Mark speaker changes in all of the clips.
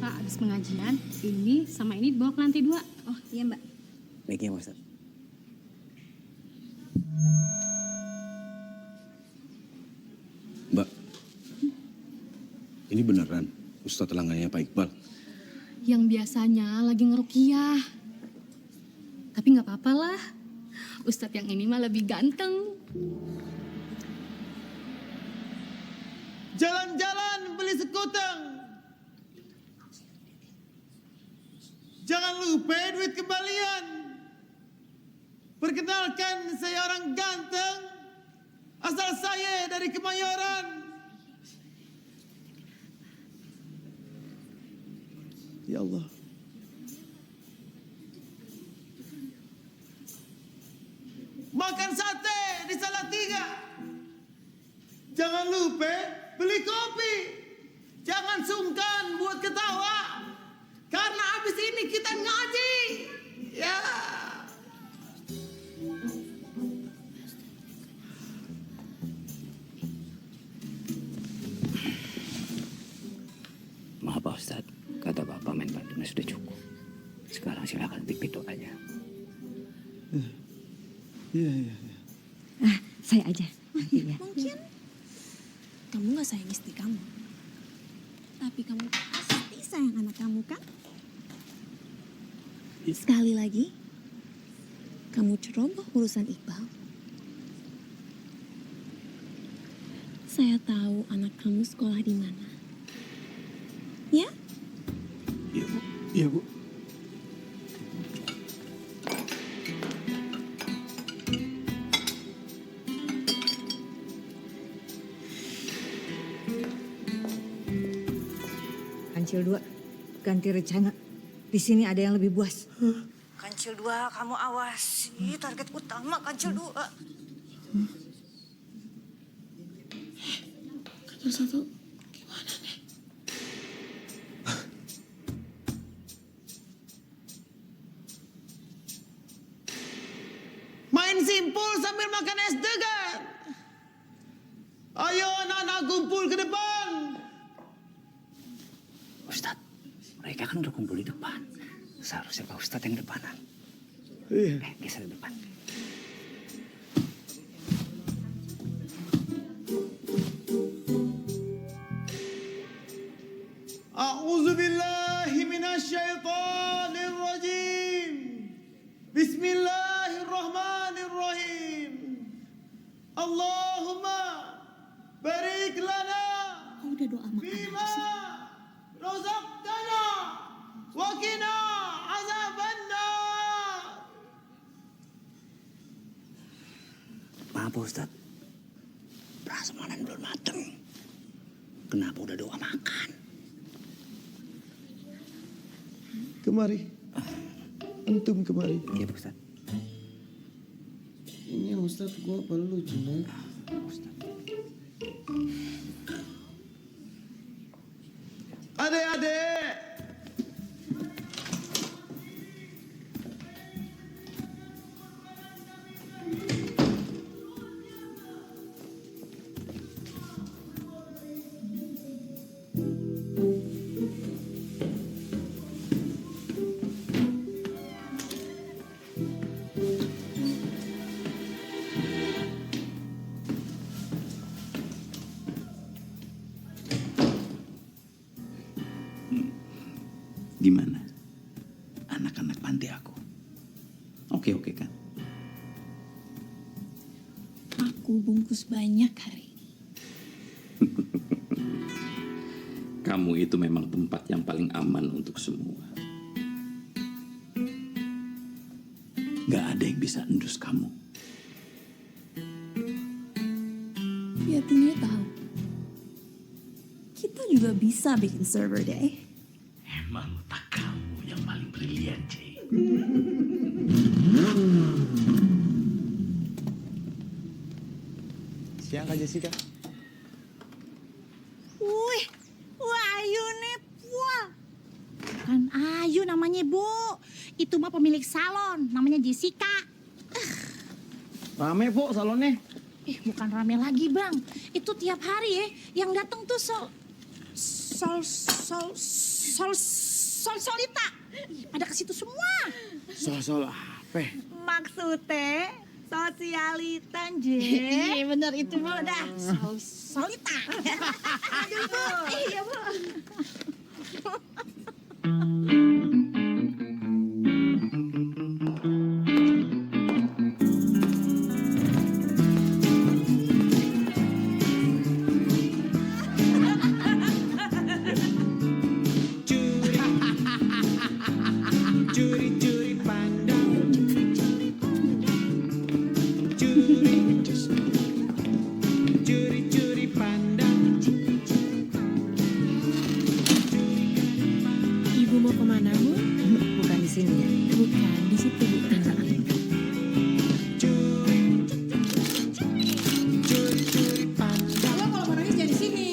Speaker 1: Kak, habis pengajian, ini sama ini dibawa ke lantai 2.
Speaker 2: Oh iya Mbak.
Speaker 3: Baik ya Pak Ustadz.
Speaker 4: Mbak, ini beneran Ustadz langgannya Pak Iqbal?
Speaker 1: Yang biasanya lagi ngerukiah. Tapi nggak apa-apa lah. Ustadz yang ini mah lebih ganteng.
Speaker 5: Jalan-jalan beli sekuteng. Jangan lupa duit kembalian. Perkenalkan, saya orang ganteng. Asal saya dari Kemayoran. Ya Allah. Makan sate di Salatiga. Jangan lupa beli kopi. Jangan sungkan buat ketawa. Karena abis ini kita ngaji. Ya.
Speaker 3: Maaf Pak Ustadz, kata Bapak main badminton sudah cukup. Sekarang silakan pipit aja.
Speaker 5: Iya.
Speaker 2: Saya aja. Iya.
Speaker 6: Mungkin kamu gak sayang istri kamu. Tapi kamu pasti sayang anak kamu kan? Sekali lagi, kamu ceroboh urusan Iqbal. Saya tahu anak kamu sekolah di mana. Ya?
Speaker 5: Iya Bu. Iya Bu.
Speaker 2: Kancil 2, ganti rencana. Di sini ada yang lebih buas. Kancil 2, kamu awasi target utama Kancil 2.
Speaker 5: Kancil 1 gimana nih? Main simpul sambil makan es degan. Ayo anak-anak kumpul ke depan.
Speaker 3: Ustadz, mereka kan udah kumpul di depan. Seharusnya Pak Ustadz yang depanan.
Speaker 5: Iya.
Speaker 3: Geser ke depan.
Speaker 5: A'udzubillahi minasyaitonirrajim. Bismillahirrahmanirrahim. Allahumma barik lana
Speaker 6: Udah doa makan
Speaker 5: bima
Speaker 6: aja sih.
Speaker 5: razaqtana wa qina azabannar.
Speaker 3: Maaf Pak Ustadz, prasmanan belum mateng. Kenapa udah doa makan?
Speaker 5: Kemari. Antum kemari.
Speaker 3: Iya Pak Ustadz.
Speaker 5: Ini Ustaz gua perlu Junaid.
Speaker 3: Ustadz.
Speaker 5: Adik-adik.
Speaker 7: Gimana? Anak-anak panti aku. Oke kan?
Speaker 6: Aku bungkus banyak hari.
Speaker 7: Kamu itu memang tempat yang paling aman untuk semua. Gak ada yang bisa endus kamu.
Speaker 6: Ya Tina tahu. Kita juga bisa bikin server day.
Speaker 7: Emang tak kamu yang paling brilian, Jay.
Speaker 5: Siang Kak Jessica.
Speaker 8: Wih, wah Ayu nih, wah. Bukan Ayu namanya Bu, itu mah pemilik salon, namanya Jessica.
Speaker 5: Rame Bu salonnya.
Speaker 8: Bukan rame lagi Bang, itu tiap hari ya, yang datang tuh Solita. Pada ke situ semua.
Speaker 5: Soal apa?
Speaker 8: Maksudnya sosialitan, Je. Iya bener itu, Bu. Dah, solita. Aduh, Bu. Iya, Bu.
Speaker 5: Curi-curi pandang. Curi-curi pandang.
Speaker 6: Ibu mau kemana, Bu?
Speaker 2: Bukan di sini ya.
Speaker 6: Bukan, di situ, Bu.
Speaker 5: Curi-curi pandang.
Speaker 2: Kalau mau nangis jangan di sini.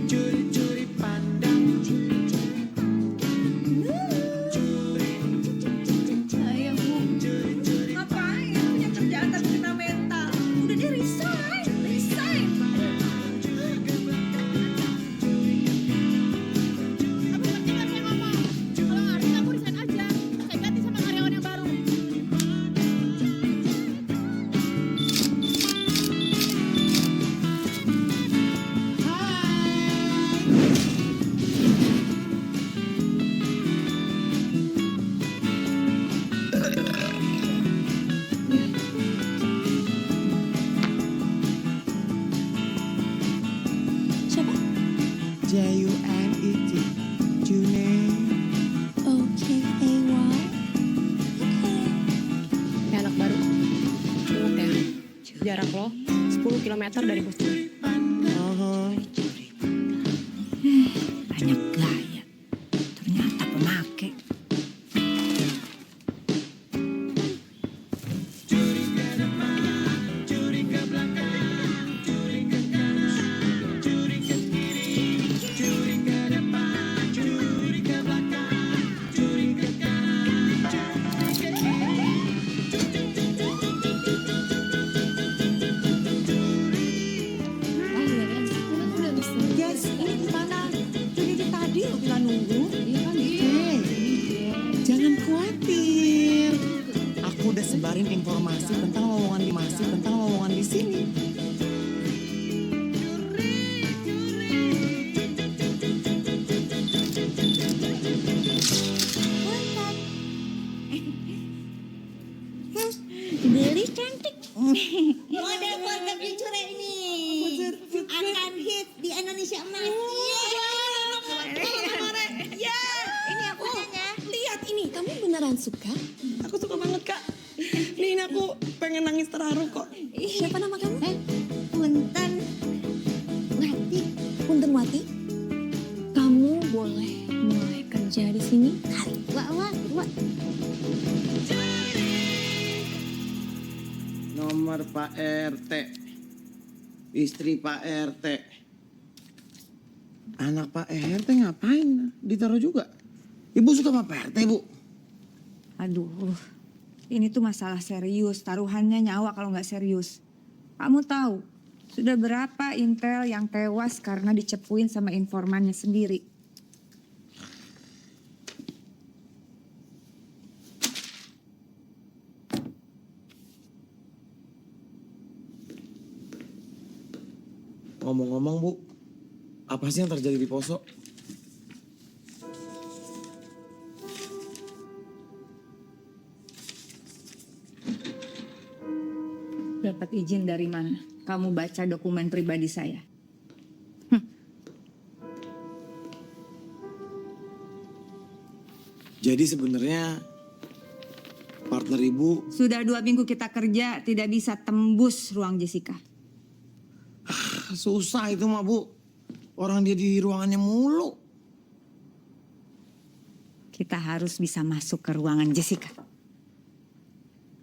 Speaker 5: Curi-curi pandang.
Speaker 8: Ayo, Bu. Ngapain? Punya kerjaan tapi kena mental. Udah dia resign.
Speaker 6: Siapa?
Speaker 5: J-U-N-E-T. June.
Speaker 6: O-K-A-Y.
Speaker 9: Kayak anak baru. Ingat ya, jarak lo 10 km dari bos gue.
Speaker 2: Banyak gaya. Ternyata pemakai.
Speaker 8: Yes, ini gimana? Jadi tadi lo bilang nunggu.
Speaker 5: Jangan khawatir. Aku udah sebarin informasi tentang lowongan di sini.
Speaker 8: Beli cantik. Model keluarga Future ini akan hit di Indonesia Emas. Ya, ini aku nanya.
Speaker 6: Lihat ini, kamu beneran suka?
Speaker 9: Aku suka banget, Kak. Nih, aku pengen nangis terharu kok.
Speaker 6: Siapa nama kamu?
Speaker 8: Punten. Wati.
Speaker 6: Punten Wati. Kamu boleh mulai kerja di sini hari.
Speaker 8: Wah.
Speaker 5: Nomor Pak RT. Istri Pak RT. Anak Pak RT ngapain? Ditaruh juga. Ibu suka sama Pak RT, Bu.
Speaker 2: Aduh, ini tuh masalah serius. Taruhannya nyawa kalau nggak serius. Kamu tahu, sudah berapa intel yang tewas karena dicepuin sama informannya sendiri.
Speaker 5: Ngomong-ngomong, Bu. Apa sih yang terjadi di Poso?
Speaker 2: Dapat izin dari mana? Kamu baca dokumen pribadi saya.
Speaker 5: Jadi sebenarnya partner Ibu
Speaker 2: Sudah 2 minggu kita kerja, tidak bisa tembus ruang Jessica.
Speaker 5: susah itu mah, Bu. Orang dia di ruangannya mulu.
Speaker 2: Kita harus bisa masuk ke ruangan Jessica.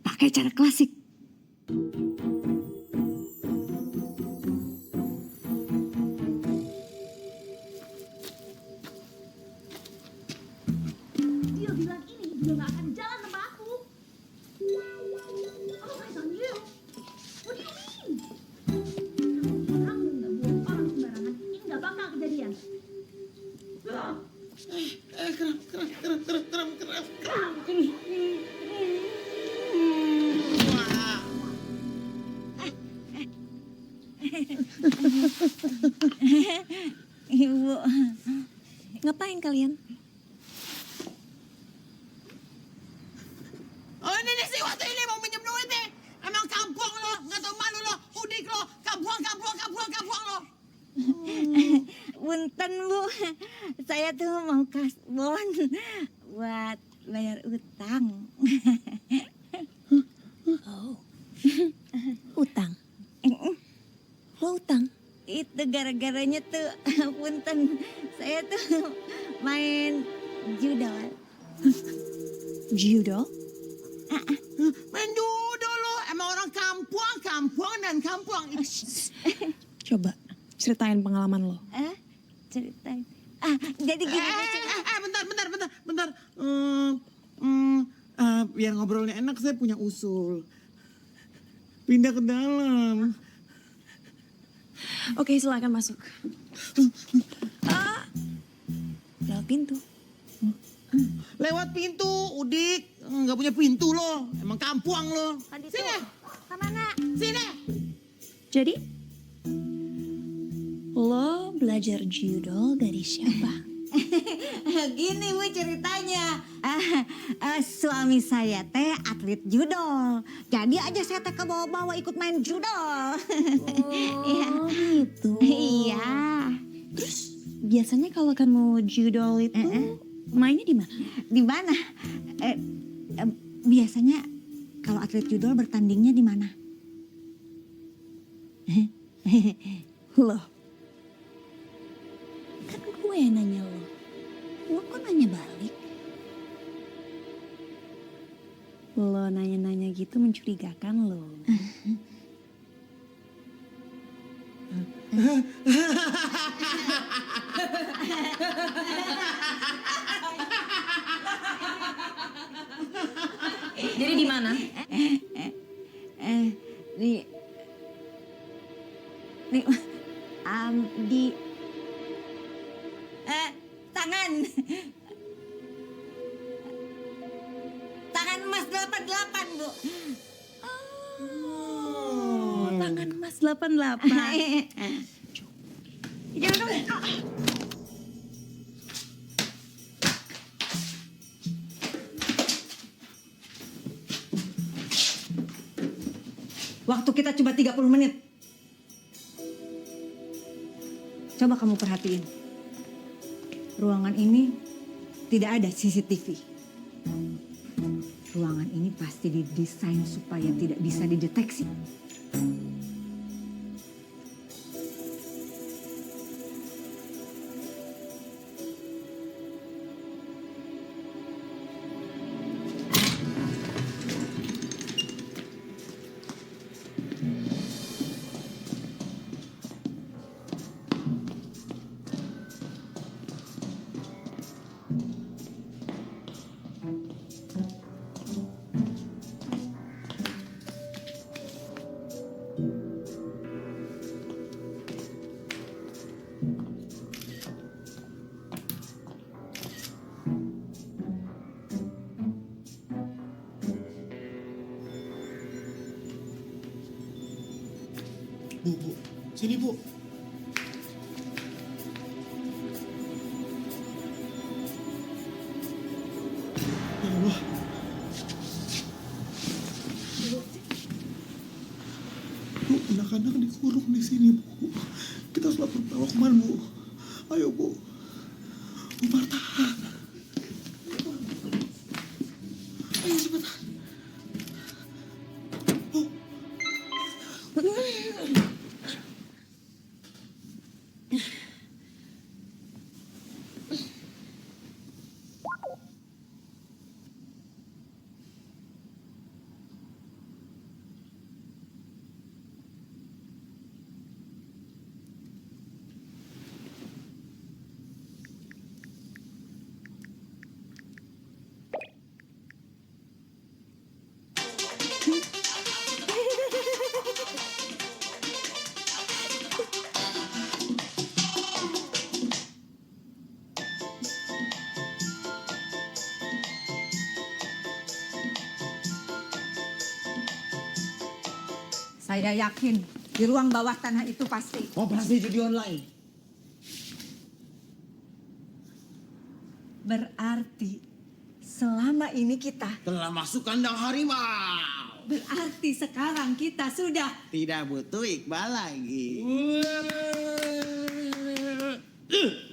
Speaker 2: Pakai cara klasik.
Speaker 8: Dia bilang ini dia gak akan jalan sama aku. Oh my God, you. What do you mean? Kamu gak buat orang sembarangan
Speaker 2: Ibu.
Speaker 6: Ngapain kalian?
Speaker 8: Oh ini nih si waktu ini mau minjem duit nih. Emang kampung lo, nggak tahu malu lo, udik lo, kampung lo.
Speaker 2: Punten Bu, saya tuh mau kasbon buat bayar utang.
Speaker 6: Oh. Utang. Lo utang?
Speaker 2: Itu gara-garanya tuh, punten, saya tuh main judol.
Speaker 6: Judo?
Speaker 8: Main judo lo, emang orang kampung.
Speaker 6: Coba ceritain pengalaman lo.
Speaker 2: Ceritain. Jadi gini.
Speaker 5: Bentar. Biar ngobrolnya enak, saya punya usul. Pindah ke dalam.
Speaker 6: Oke, silakan masuk. Lewat pintu.
Speaker 5: Lewat pintu, Udik. Nggak punya pintu lo. Emang kampung lo. Sini.
Speaker 2: Kemana?
Speaker 5: Sini.
Speaker 6: Jadi, lo belajar judo dari siapa?
Speaker 2: Gini Bu ceritanya. Suami saya teh atlet judo. Jadi aja saya teh ke bawah-bawah ikut main judo.
Speaker 6: Oh, gitu.
Speaker 2: Iya.
Speaker 6: Terus biasanya kalau kamu judo itu mainnya di mana?
Speaker 2: Di mana? Biasanya kalau atlet judo bertandingnya di mana?
Speaker 6: Loh, kan gue yang nanya lo. Lo kok nanya balik? Lo nanya-nanya gitu mencurigakan lo. Jadi di mana?
Speaker 2: Di tangan emas 88 Bu.
Speaker 6: Oh, tangan emas 88.
Speaker 2: Waktu kita cuma 30 menit. Coba kamu perhatiin. Ruangan ini tidak ada CCTV. Ruangan ini pasti didesain supaya tidak bisa dideteksi.
Speaker 5: Bu, sini Bu. Ya Allah. Bu, anak-anak dikurung di sini Bu. Kita harus lapor Pak Lokman Bu. Ayo Bu. Bu Marta. Ayo cepetan. Bu.
Speaker 2: Saya yakin Di ruang bawah tanah itu pasti.
Speaker 5: Operasi judi online.
Speaker 2: Berarti selama ini kita,
Speaker 5: Telah masuk kandang harimau.
Speaker 2: berarti sekarang kita sudah.
Speaker 5: Tidak butuh Iqbal lagi.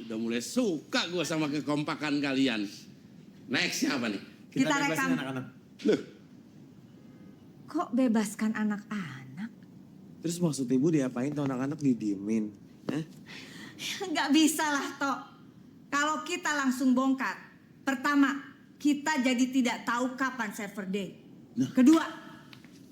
Speaker 10: Udah mulai suka gue sama kekompakan kalian. Nextnya apa nih?
Speaker 2: Kita rekam.
Speaker 5: anak-anak.
Speaker 10: Loh,
Speaker 2: Kok bebaskan anak-anak?
Speaker 5: Terus maksud ibu diapain tuh anak-anak didiemin?
Speaker 2: Nggak bisa lah, Tok. Kalau kita langsung bongkar. Pertama, kita jadi tidak tahu kapan server day. Kedua,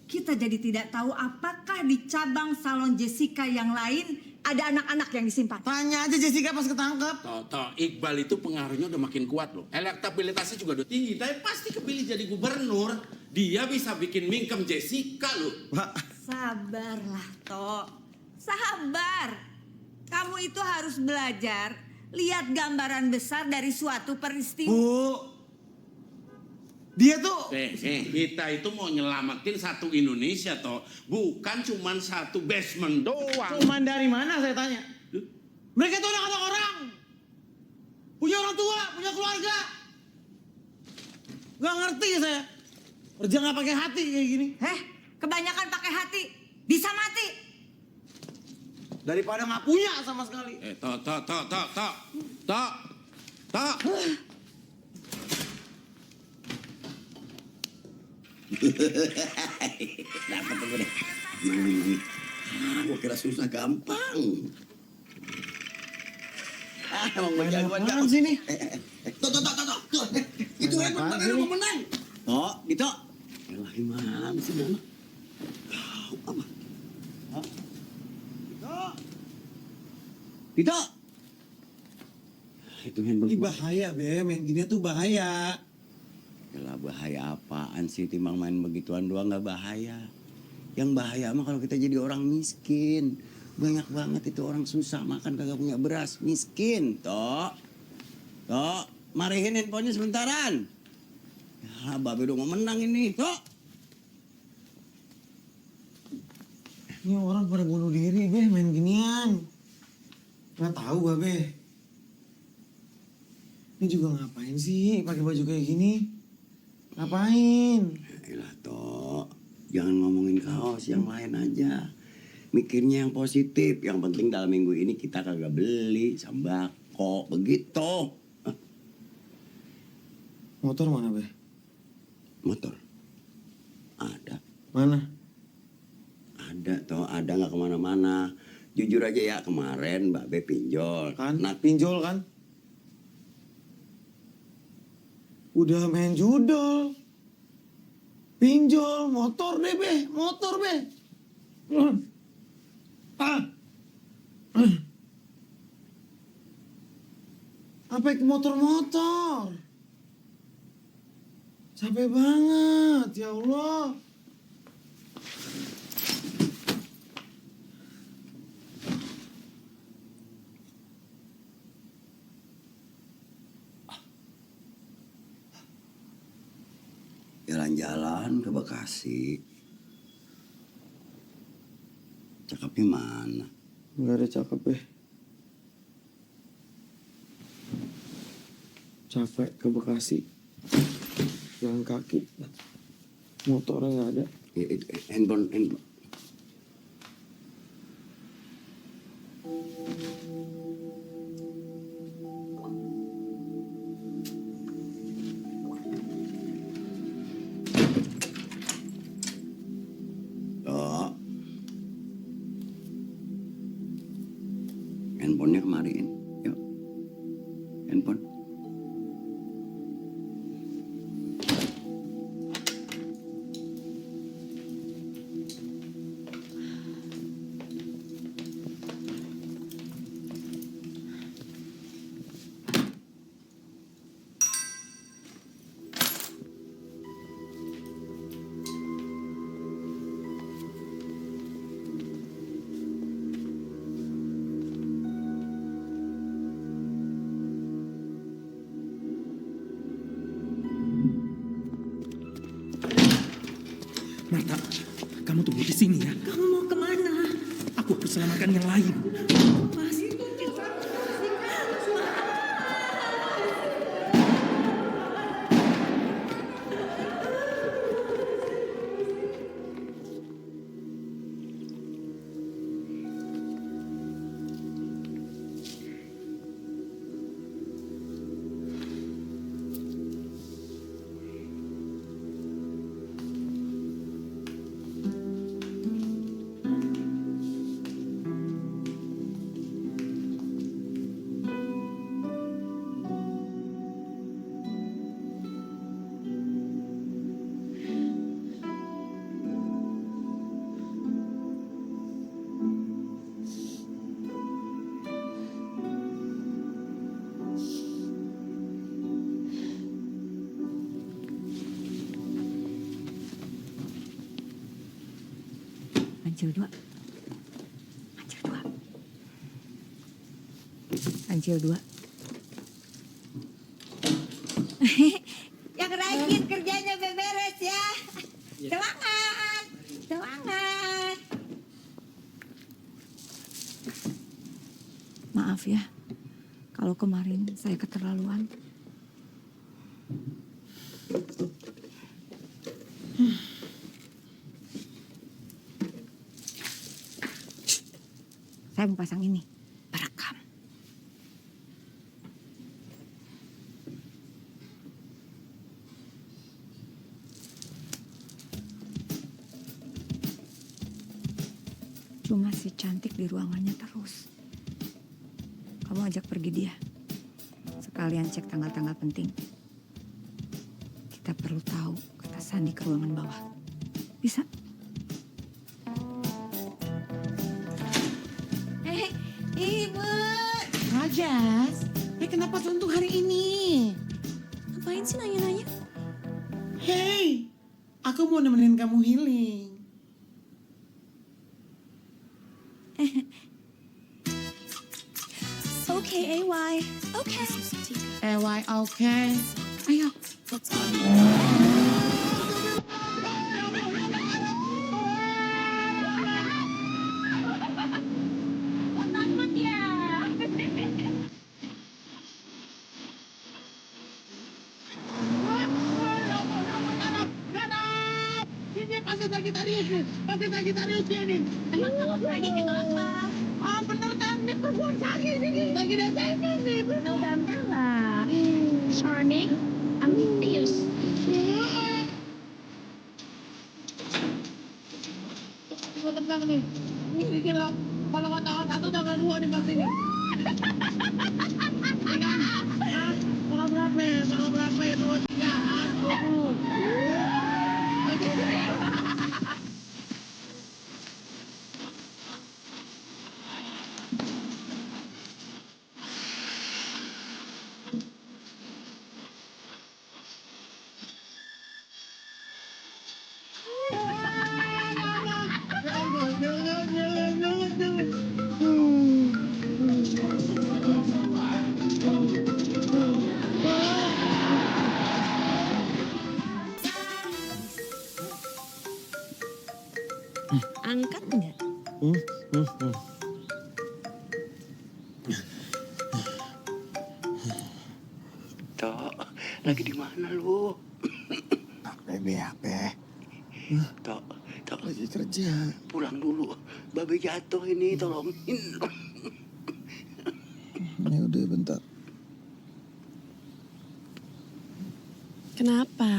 Speaker 2: kita jadi tidak tahu apakah di cabang salon Jessica yang lain ada anak-anak yang disimpan.
Speaker 5: Tanya aja Jessica pas ketangkep.
Speaker 10: Toto, Iqbal itu pengaruhnya udah makin kuat loh. Elektabilitasnya juga udah tinggi. Tapi pasti kepilih jadi gubernur. Dia bisa bikin mingkem Jessica loh.
Speaker 2: Sabarlah, Tok. Sabar. Kamu itu harus belajar lihat gambaran besar dari suatu peristiwa.
Speaker 5: Bu, dia tuh
Speaker 10: Kita itu mau nyelamatin satu Indonesia toh. Bukan cuman satu basement doang.
Speaker 5: cuman dari mana saya tanya? Mereka tuh anak-anak orang. Punya orang tua, punya keluarga. Gak ngerti saya. Kerja gak pakai hati kayak gini.
Speaker 2: Kebanyakan pakai hati, bisa mati.
Speaker 5: Daripada gak punya sama sekali.
Speaker 10: Tok.
Speaker 11: Dapat gue deh. Gue kira susah gampang. Emang gue jagoan
Speaker 5: Apaan sih nih?
Speaker 11: Tuh. Itu handphone mana lu mau menang? Tok, gitu. Elah gimana sih mama? Apa? Gitu. Itu handphone.
Speaker 5: Ini bahaya, Be. Main gini tuh bahaya.
Speaker 11: Yalah bahaya apaan sih, timbang main begituan doang gak bahaya. Yang bahaya mah kalau kita jadi orang miskin. Banyak banget itu orang susah makan kagak punya beras. Miskin, Tok. Marihin handphonenya sebentaran. Ya, Babe udah mau menang ini, Tok.
Speaker 5: Ini orang pada bunuh diri, Be. Main ginian. Gak tahu, Babe. Ini juga ngapain sih pakai baju kayak gini? Ngapain?
Speaker 11: Yaelah, Tok. Jangan ngomongin kaos, yang lain aja. Mikirnya yang positif. Yang penting dalam minggu ini kita kagak beli sembako. Begitu.
Speaker 5: Motor mana, Be?
Speaker 11: Motor? Ada.
Speaker 5: Mana?
Speaker 11: Ada, Tok. Ada nggak kemana-mana. Jujur aja ya, kemarin Mbak Be pinjol.
Speaker 5: Kan? Pinjol kan? Udah main judol. Pinjol, motor deh, Be. Motor, Be. Apa itu motor-motor? Capek banget, ya Allah.
Speaker 11: Jalan-jalan ke Bekasi. Cakepnya mana?
Speaker 5: Nggak ada cakep, Be. Capek ke Bekasi. Jalan kaki. Motornya nggak ada.
Speaker 11: Handphone. Tok. Handphonenya kemarin. Yuk. Handphone.
Speaker 3: Marta, kamu tunggu di sini ya.
Speaker 2: Kamu mau kemana?
Speaker 5: selamatkan yang lain.
Speaker 2: Ancil 2. Ancil 2. Ancil 2. Yang rajin kerjanya beberes ya. Semangat. Semangat. Maaf ya. Kalau kemarin saya keterlaluan. Saya mau pasang ini, perekam. Cuma si cantik di ruangannya terus. Kamu ajak pergi dia. Sekalian cek tanggal-tanggal penting. Kita perlu tahu kata Sandi ke ruangan bawah. Bisa?
Speaker 8: Ibu. Rajas, kenapa suntuk hari ini?
Speaker 6: Ngapain sih nanya-nanya?
Speaker 8: Hei, aku mau nemenin kamu healing.
Speaker 6: Okay, AY. Okay.
Speaker 8: AY, okay. Ayo.
Speaker 6: Let's go.
Speaker 8: Sagitarius ini. Emang kalau lagi kenapa? Ah bener kan, ini perempuan sakit ini. Lagi datangnya nih.
Speaker 6: Bener lah. Sorry, ambitious.
Speaker 8: Coba tendang nih. Ini kira kalau nggak tangan satu tangan dua nih pasti nih. Tangan berapa? Tangan berapa? 2, 3, 20.
Speaker 6: Angkat nggak?
Speaker 11: Tok, lagi di mana lu?
Speaker 5: BAP.
Speaker 11: Tok,
Speaker 5: Lagi kerja.
Speaker 11: pulang dulu. Babe jatuh ini, tolongin.
Speaker 5: Ya udah bentar.
Speaker 6: Kenapa?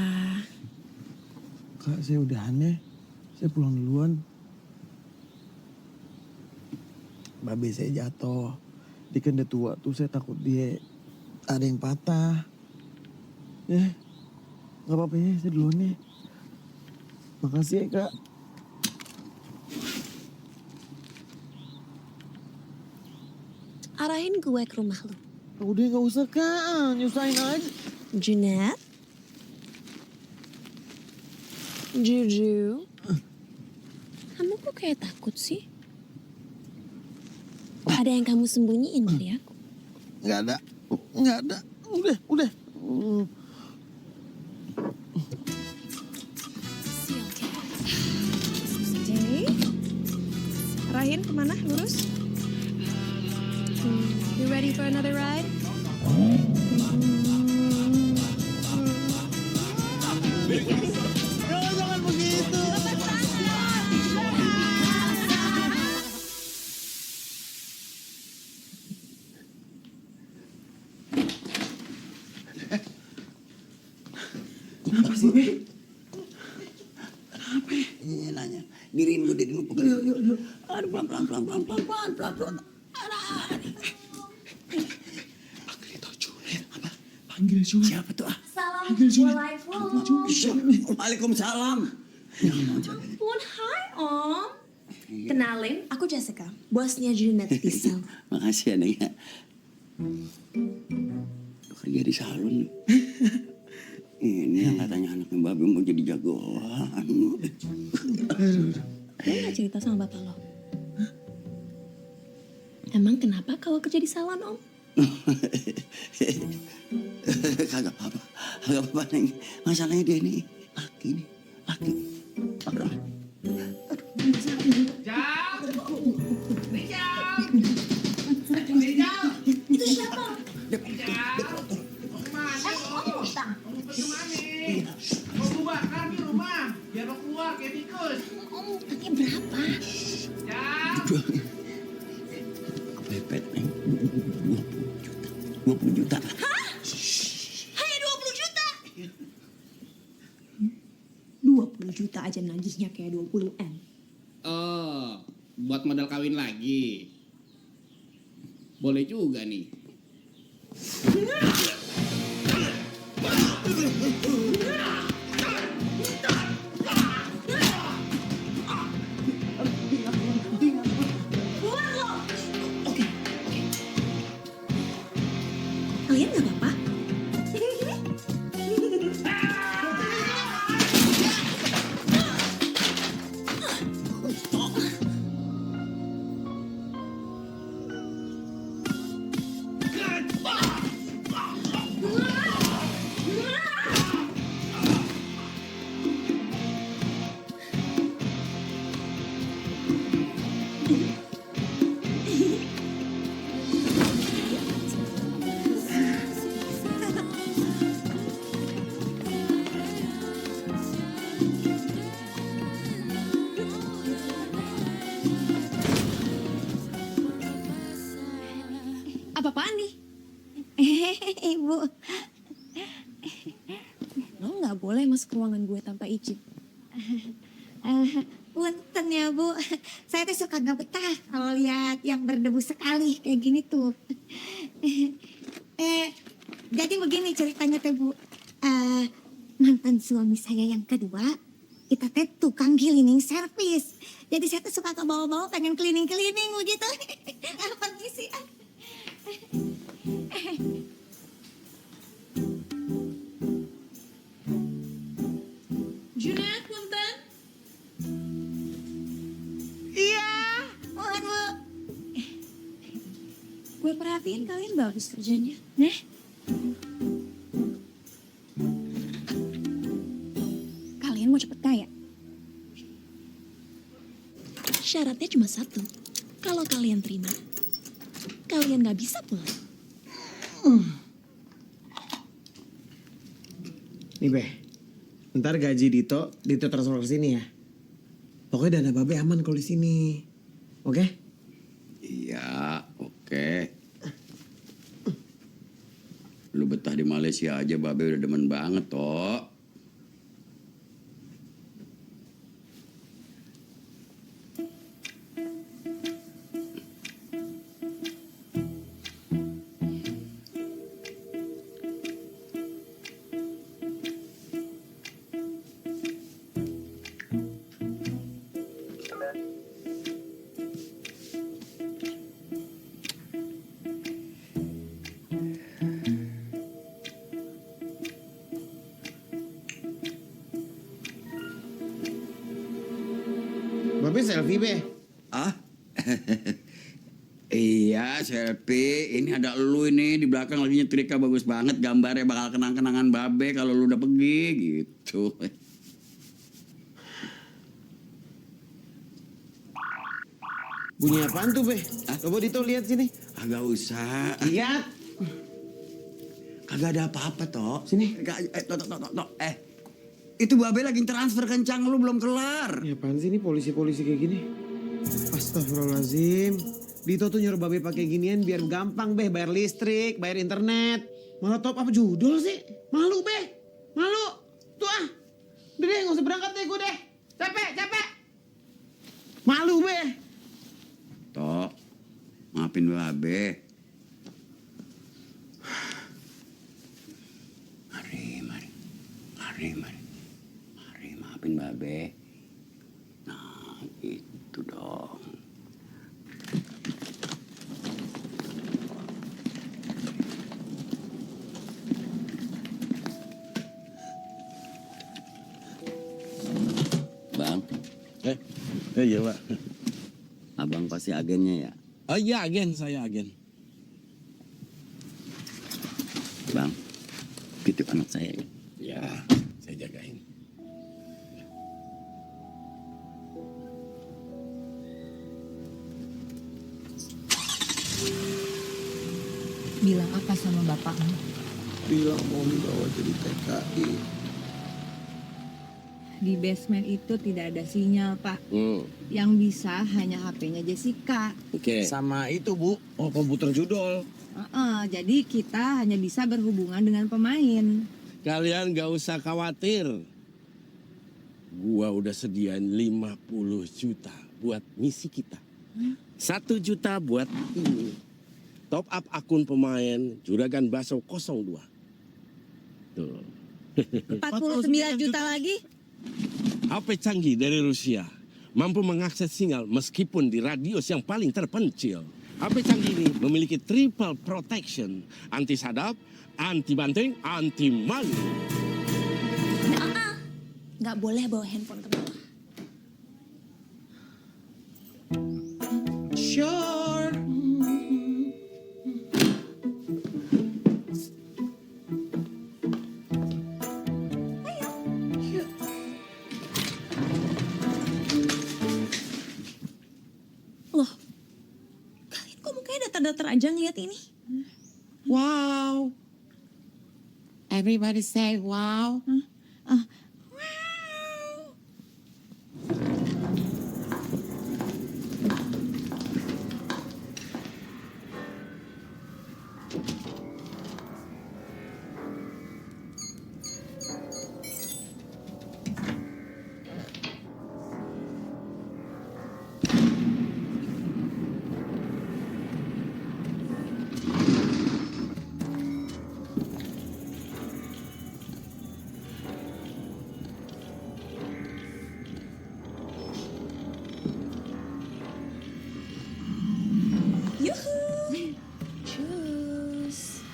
Speaker 5: Kak, saya udahan ya. Saya pulang duluan. Babe saya jatuh. Dia kan udah tua tuh, saya takut dia ada yang patah. Ya, gak apa-apa ya, saya duluan ya. Makasih ya, Kak.
Speaker 6: Arahin gue ke rumah lu.
Speaker 5: Udah gak usah, Kak. Nyusahin aja.
Speaker 6: Junet? Juju? Kamu kok kayak takut sih? Ada yang kamu sembunyiin dari aku?
Speaker 5: Gak ada. Gak ada. Udah.
Speaker 9: Arahin kemana? Lurus? You ready for another ride?
Speaker 5: Jangan begitu.
Speaker 11: Kenapa sih, Be? Kenapa ya? Iya, nanya. Diriin lu pegang. Yuk. Aduh, pelan. Panggil Junet. Siapa tuh? Assalamualaikum. Waalaikumsalam.
Speaker 6: Ampun, hai Om. Kenalin, aku Jessica, bosnya Junet Pisau.
Speaker 11: Makasih ya, Neng. Lu kerja di salon. Ini yang katanya anaknya Babe mau jadi jagoan.
Speaker 6: Lo gak cerita sama bapak lo? Emang kenapa kalau kerja di salon, Om?
Speaker 11: Kagak apa-apa, Neng. Masalahnya dia nih, laki. Aduh.
Speaker 6: Itu siapa?
Speaker 5: Mau gue bakar di rumah, biar lo keluar kayak tikus.
Speaker 6: Om, utangnya berapa?
Speaker 11: Kepepet, Neng. 20 juta.
Speaker 6: Hah? Hanya 20 juta? 20 juta aja nagihnya kayak 20 M.
Speaker 3: Oh, buat modal kawin lagi. Boleh juga nih.
Speaker 6: Keluar lo! Oke. Kalian gak apa-apa? Apa-apaan nih?
Speaker 2: Ibu.
Speaker 6: Lo gak boleh masuk ruangan gue tanpa izin.
Speaker 2: Punten ya, Bu. Saya tuh suka gak betah kalau lihat yang berdebu sekali kayak gini tuh. Jadi begini ceritanya teh, Bu. Mantan suami saya yang kedua, kita teh tukang cleaning service. Jadi saya tuh suka ke bawah-bawah pengen cleaning begitu. Permisi.
Speaker 6: Junet, punten.
Speaker 2: Iya, mohon, Bu.
Speaker 6: Gue perhatiin kalian bagus kerjanya. Nah. Kalian mau cepet kaya? Syaratnya cuma satu. Kalau kalian terima, kalian gak bisa pulang.
Speaker 5: Nih, Be. Ntar gaji Dito transfer ke sini ya. Pokoknya dana Babe aman kalau di sini. Oke?
Speaker 11: Iya, oke. Lu betah di Malaysia aja, Babe udah demen banget, toh.
Speaker 5: Babe selfie, Be.
Speaker 11: Ah? Iya, selfie. Ini ada lu ini di belakang lagi nyetrika bagus banget. Gambarnya bakal kenang-kenangan Babe kalau lu udah pergi gitu.
Speaker 5: Bunyi apaan tuh, Be? Coba Dito lihat sini.
Speaker 11: Agak usah.
Speaker 5: Lihat.
Speaker 11: Kagak ada apa-apa, Tok.
Speaker 5: Sini.
Speaker 11: Tok. Itu Babe lagi transfer kencang, lu belum kelar.
Speaker 5: Ya apaan sih ini polisi-polisi kayak gini? Astagfirullahaladzim. Dito tuh nyuruh Babe pakai ginian biar gampang, Be. Bayar listrik, bayar internet. Malah top apa judul sih? Malu, Be. Malu. Tuh ah. Udah deh, gak usah berangkat deh gue deh. Capek. Malu, Be.
Speaker 11: Tok, maafin Babe. Mari, maafin Babe. Nah, itu dong. Bang,
Speaker 10: Iya, Pak.
Speaker 11: abang pasti agennya ya?
Speaker 10: Oh iya, agen. Saya agen.
Speaker 11: Bang, titip anak saya ya.
Speaker 10: Ya, saya jagain.
Speaker 2: Bilang apa sama bapakmu?
Speaker 5: Bilang mau dibawa jadi TKI.
Speaker 2: Di basement itu tidak ada sinyal, Pak. Yang bisa hanya HP-nya Jessica.
Speaker 10: Oke.
Speaker 5: Sama itu, Bu. Oh, komputer judol.
Speaker 2: Jadi kita hanya bisa berhubungan dengan pemain.
Speaker 10: Kalian gak usah khawatir. Gua udah sediain 50 juta buat misi kita. 1 juta buat ini. Top up akun pemain Juragan Baso 02. Tuh.
Speaker 2: 49 juta lagi?
Speaker 10: HP canggih dari Rusia. Mampu mengakses sinyal meskipun di radius yang paling terpencil. HP canggih ini memiliki triple protection. Anti sadap, anti banting, anti maling.
Speaker 6: Nggak boleh bawa handphone ke bawah.
Speaker 5: Sure.
Speaker 6: Loh, kalian kok mukanya datar-datar aja ngeliat ini?
Speaker 8: Wow. Everybody say wow.
Speaker 6: Yuhu. Cus.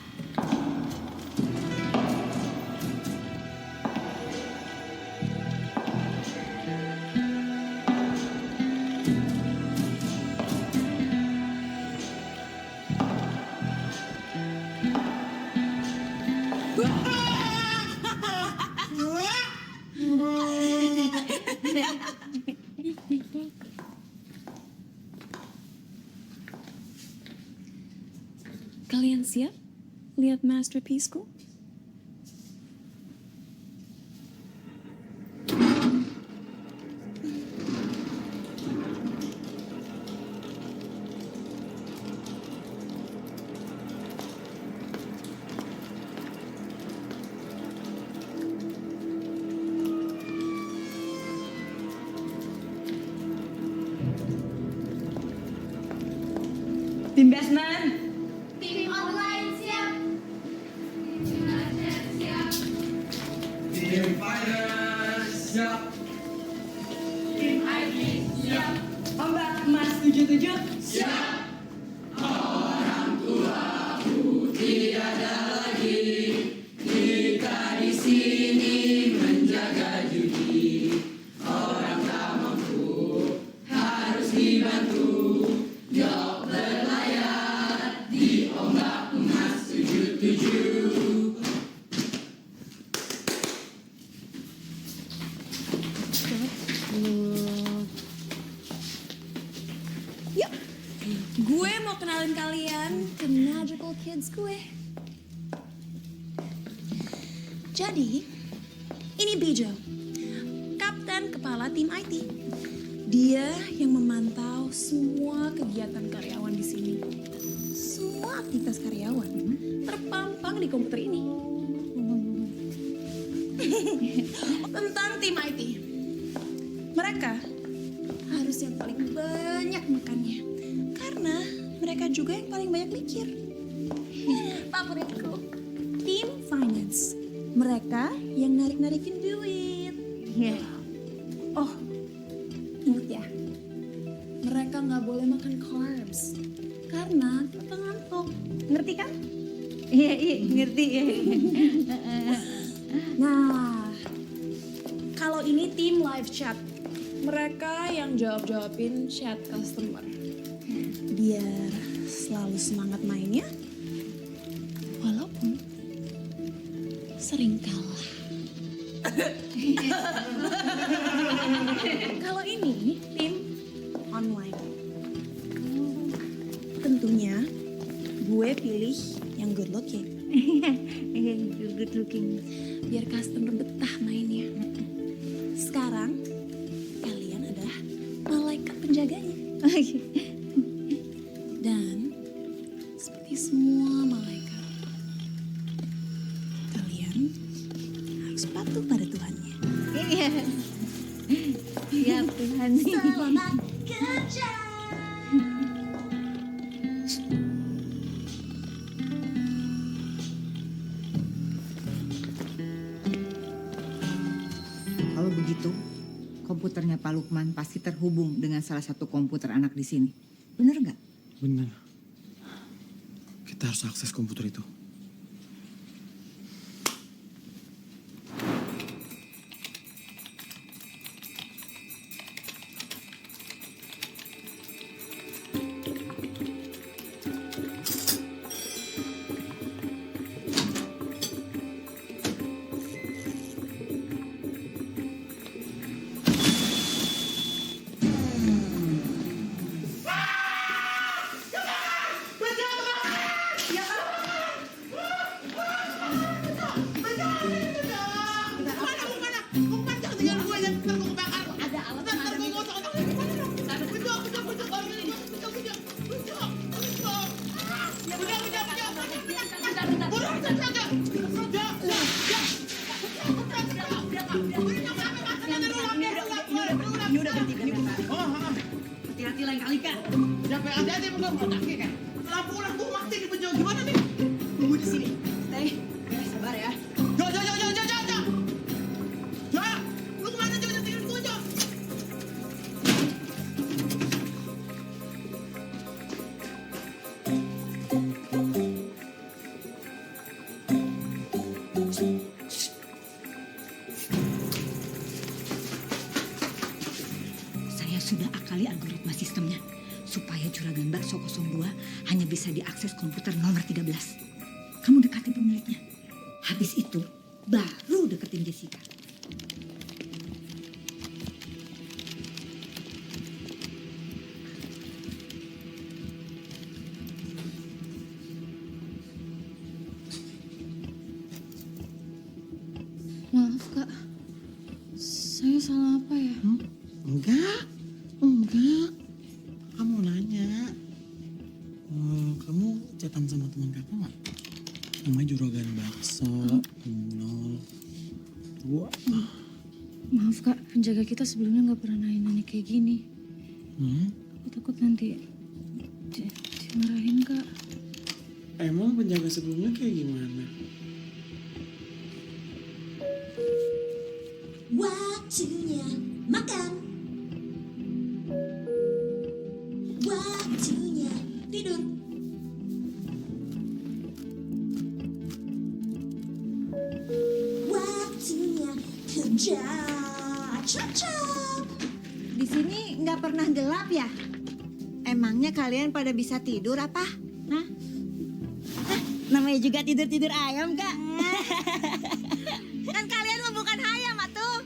Speaker 6: Kalian siap lihat masterpiece-ku?
Speaker 2: Tim basement.
Speaker 1: Tim online siap.
Speaker 5: Tim Fighters siap.
Speaker 1: Tim IT siap.
Speaker 2: Ombak emas 77.
Speaker 1: Siap.
Speaker 6: Yuk. ke magical kids gue. Jadi, ini Bijo, kapten kepala tim IT. Dia yang memantau semua kegiatan karyawan di sini. Semua aktivitas karyawan terpampang di komputer ini. Tentang tim IT. Mereka harus yang paling banyak makannya. Karena mereka juga yang paling banyak mikir. Favoritku, tim finance. Mereka yang narik-narikin duit. Oh, ingat ya. Mereka nggak boleh makan carbs. Karena kita ngantuk. Ngerti kan?
Speaker 2: Iya, ngerti ya.
Speaker 6: Nah, kalau ini tim live chat. Mereka yang jawab-jawabin chat customer. Biar selalu semangat mainnya. Walaupun sering kalah. Kalau ini tim online. Tentunya gue pilih yang good looking.
Speaker 2: Good looking.
Speaker 6: Biar customer betah mainnya. Sekarang kalian adalah malaikat penjaganya. Dan seperti semua malaikat, kalian harus patuh pada Tuhannya.
Speaker 2: Iya. Ya Tuhan.
Speaker 6: Selamat kerja.
Speaker 2: Kalau begitu, komputernya Pak Lukman pasti terhubung dengan salah satu komputer anak di sini. Bener nggak?
Speaker 5: Bener. Kita harus akses komputer itu.
Speaker 8: Hati-hati lain kali kak. Siapa yang hati-hati mau kotaknya kan? Lampu mati di penjauh gimana nih? Tunggu di sini. Stay. Sabar ya. Jo. Jo, lu kemana Jo? Tinggal gue Jo.
Speaker 2: Saya sudah akali algoritma sistemnya supaya juragan bakso 02 hanya bisa diakses komputer nomor 13. Kamu dekati pemiliknya. Habis itu baru deketin Jessica.
Speaker 1: Maaf kak, saya salah apa ya?
Speaker 5: Enggak. Kamu nanya. Kamu chatan sama teman kakak nggak? Namanya Juragan Bakso. 02.
Speaker 1: Maaf kak, penjaga kita sebelumnya nggak pernah nanya kayak gini. Aku takut nanti dimarahin kak.
Speaker 5: Emang penjaga sebelumnya kayak gimana?
Speaker 6: Waktunya makan. Waktunya tidur. Waktunya kerja. Cap.
Speaker 2: Di sini nggak pernah gelap ya? Emangnya kalian pada bisa tidur apa? Hah?
Speaker 8: Namanya juga tidur-tidur ayam kak.
Speaker 2: Kan kalian mah bukan ayam atuh.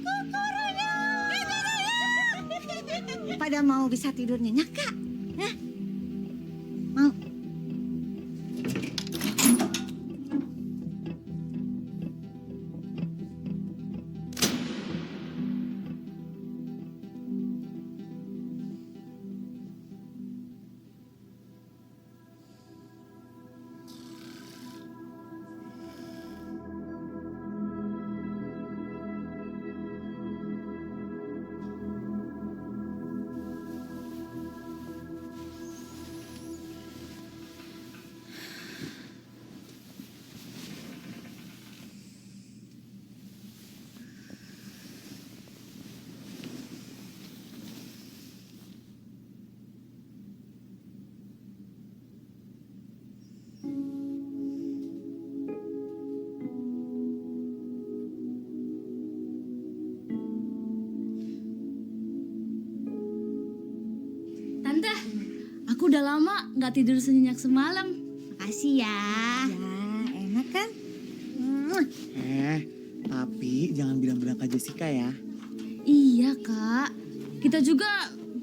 Speaker 2: Pada mau bisa tidur nyenyak kak? Hah? Mau?
Speaker 1: nggak tidur senyenyak semalam. Makasih ya.
Speaker 2: Ya, enak kan?
Speaker 5: Tapi jangan bilang-bilang Kak Jessica ya.
Speaker 1: Iya kak, kita juga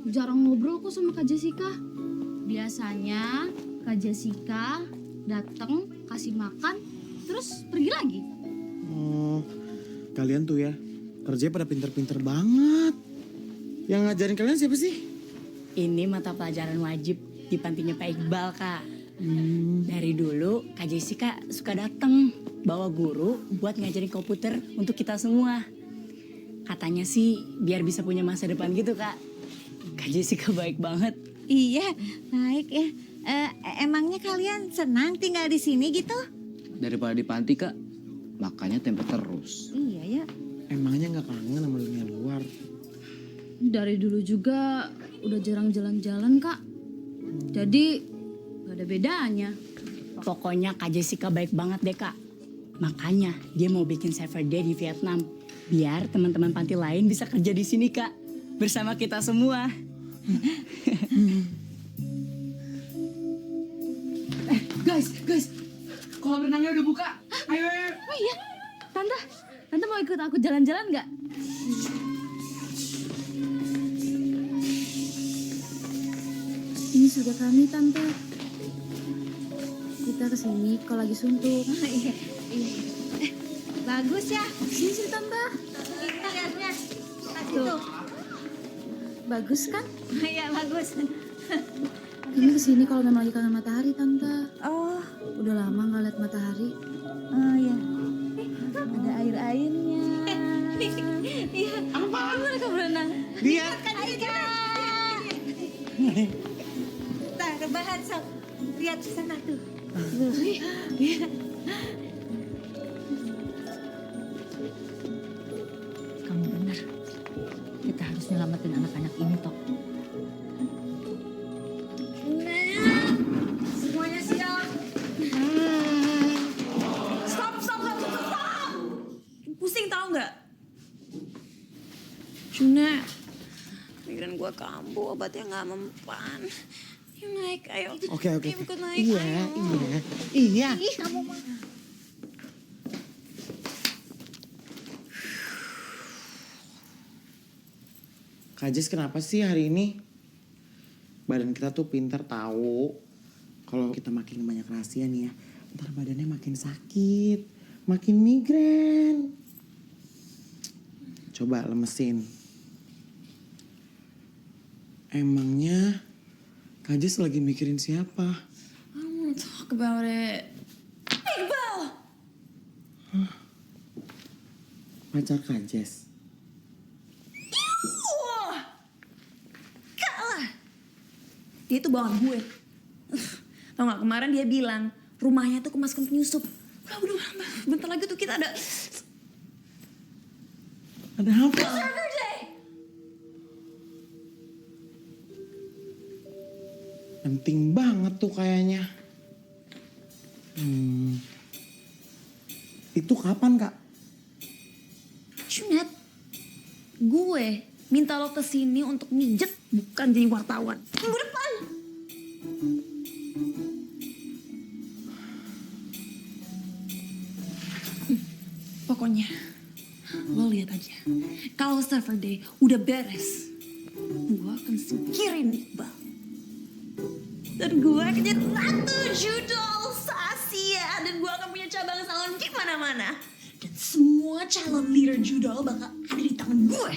Speaker 1: jarang ngobrol kok sama Kak Jessica. Biasanya Kak Jessica datang kasih makan, terus pergi lagi.
Speaker 5: Oh, kalian tuh ya kerjanya pada pinter-pinter banget. Yang ngajarin kalian siapa sih?
Speaker 9: Ini mata pelajaran wajib di pantinya Pak Iqbal, Kak. Dari dulu Kak Jessica suka datang bawa guru buat ngajarin komputer untuk kita semua. Katanya sih biar bisa punya masa depan gitu, Kak. Kak Jessica baik banget.
Speaker 2: Iya, baik ya. Emangnya kalian senang tinggal di sini gitu?
Speaker 3: Daripada di panti kak, makanya tempe terus.
Speaker 2: Iya ya.
Speaker 5: Emangnya nggak kangen sama dunia luar?
Speaker 1: Dari dulu juga udah jarang jalan-jalan kak. Jadi gak ada bedanya.
Speaker 9: Pokoknya Kak Jessica baik banget deh, Kak. Makanya dia mau bikin server day di Vietnam. Biar teman-teman panti lain bisa kerja di sini, Kak. Bersama kita semua.
Speaker 12: Guys, kolam renangnya udah buka. Ayo.
Speaker 1: Oh iya, Tante mau ikut aku jalan-jalan nggak? Ini sudah kami Tante. Kita kesini kalau lagi suntuk.
Speaker 2: Iya. Bagus ya.
Speaker 1: Sini Tante.
Speaker 2: Kita lihat-lihat.
Speaker 1: Tuh. Bagus kan?
Speaker 2: Iya bagus.
Speaker 1: Kami kesini kalau memang lagi kangen matahari Tante.
Speaker 2: Oh.
Speaker 1: Udah lama nggak lihat matahari.
Speaker 2: Oh ya.
Speaker 1: Ada air-airnya.
Speaker 2: Iya.
Speaker 1: Gimana kamu berenang?
Speaker 5: Lihat.
Speaker 2: Ayo kita. Nah, rebahan sob. Lihat di sana tuh.
Speaker 1: Kamu benar. Kita harus nyelamatin anak-anak ini toh.
Speaker 6: Semuanya siap. Stop. Pusing tau nggak? Juna, pikiran gua kambuh, obatnya nggak mempan. Yuk naik, ayo.
Speaker 5: Oke.
Speaker 6: Ayo ikut naik,
Speaker 5: Iya.
Speaker 6: Ih, kamu mah.
Speaker 5: Kak Jess kenapa sih hari ini? Badan kita tuh pinter tahu. Kalau kita makin banyak rahasia nih ya, ntar badannya makin sakit, makin migrain. Coba lemesin. Emangnya Kak Jess lagi mikirin siapa?
Speaker 6: I don't wanna talk about it. Iqbal!
Speaker 5: Pacar Kak Jess?
Speaker 6: Gak lah. Dia tuh bawaan gue. Tau gak kemarin dia bilang rumahnya tuh kemasukan penyusup. Udah, bentar lagi tuh kita ada
Speaker 5: apa?
Speaker 6: server day.
Speaker 5: Penting banget tuh kayaknya. Itu kapan Kak?
Speaker 6: Junet, gue minta lo kesini untuk mijet, bukan jadi wartawan. Minggu depan. Pokoknya, lo lihat aja. Kalau server day udah beres, gue akan singkirin Iqbal. Dan gue akan jadi ratu judol se-Asia. Dan gue akan punya cabang salon di mana-mana. Dan semua calon leader judol bakal ada di tangan gue.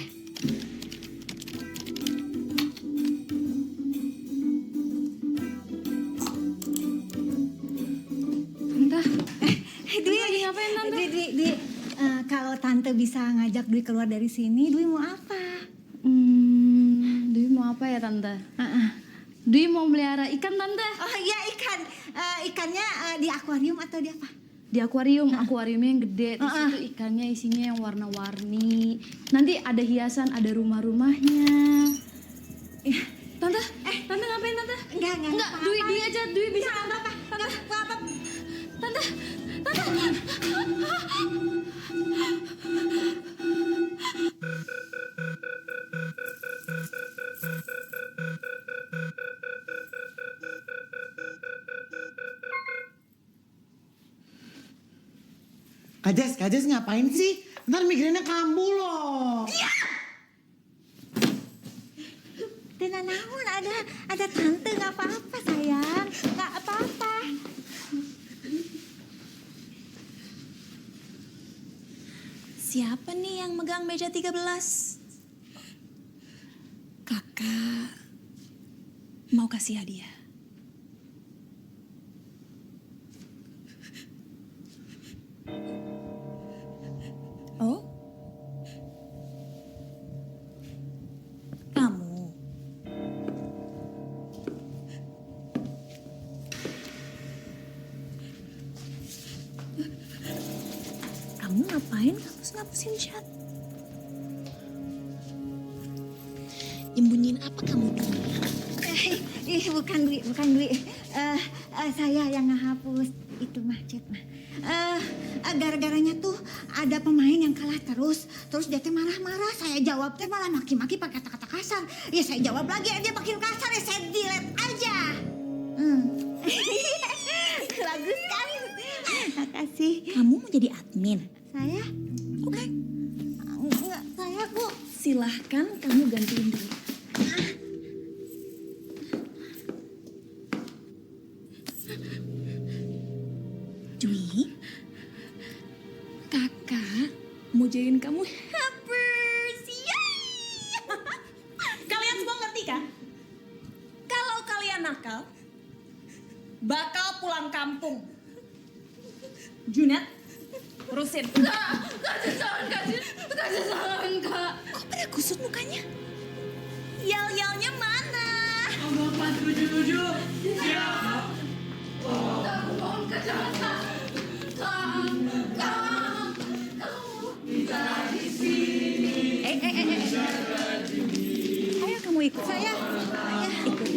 Speaker 2: Dwi lagi ngapain Tante? Dwi, kalau Tante bisa ngajak Dwi keluar dari sini, Dwi mau apa?
Speaker 1: Dwi mau apa ya Tante? Dwi mau melihara ikan Tante.
Speaker 2: Oh iya ikan. Ikannya di akuarium atau di apa?
Speaker 1: Di akuariumnya yang gede. Terus itu ikannya isinya yang warna-warni. Nanti ada hiasan, ada rumah-rumahnya. Tante, Tante ngapain Tante? Enggak, Dwi aja, Dwi bisa apa? Tante.
Speaker 5: Kak Jess ngapain sih? Ntar migrainnya kambuh loh.
Speaker 8: Iya. Tenang namun ada tante nggak apa-apa sayang, nggak apa-apa.
Speaker 6: Siapa nih yang megang meja 13? Kakak mau kasih hadiah. Oh? Kamu? Kamu ngapain ngapus-ngapusin chat? Nyembunyiin apa kamu tuh?
Speaker 8: Bukan Dwi. Saya yang ngehapus itu mah chat mah. Gara-garanya tuh ada pemain yang kalah terus dia teh marah-marah. Saya jawab teh malah maki-maki pakai kata-kata kasar. Ya saya jawab lagi dia makin kasar, ya saya delete aja. Bagus kan? Makasih.
Speaker 6: Kamu mau jadi admin?
Speaker 8: Saya?
Speaker 6: Oke.
Speaker 8: Enggak, saya kok.
Speaker 6: Silahkan kamu gantiin dulu. Dwi, kakak mau jadiin kamu helpers. Yeay! Kalian semua ngerti kan? Kalau kalian nakal, bakal pulang kampung. Junet, terusin.
Speaker 1: Kak, jangan, Kak.
Speaker 6: Kok pada kusut mukanya? Yel-yelnya mana?
Speaker 12: Bapak 77. Siap.
Speaker 1: Kak, mohon Kak, jangan, Kak. Kak. Bicara di sini.
Speaker 6: Ayo kamu ikut.
Speaker 8: Saya.
Speaker 6: Ikut.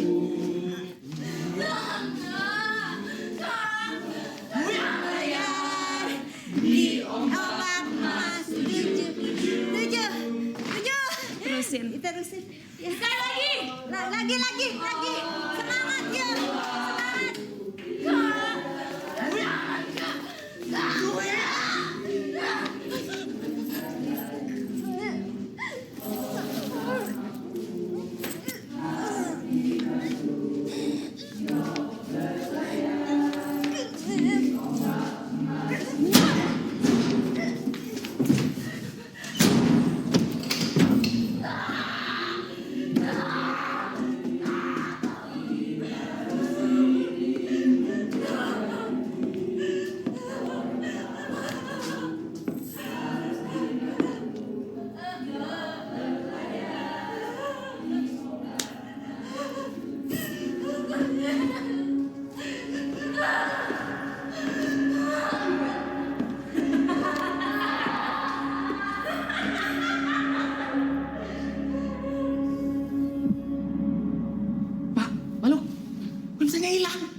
Speaker 8: Di obat mas 7.
Speaker 6: Terusin.
Speaker 8: Terusin. Ya.
Speaker 6: Sekali lagi.
Speaker 8: Lagi. Semangat ya. Semangat.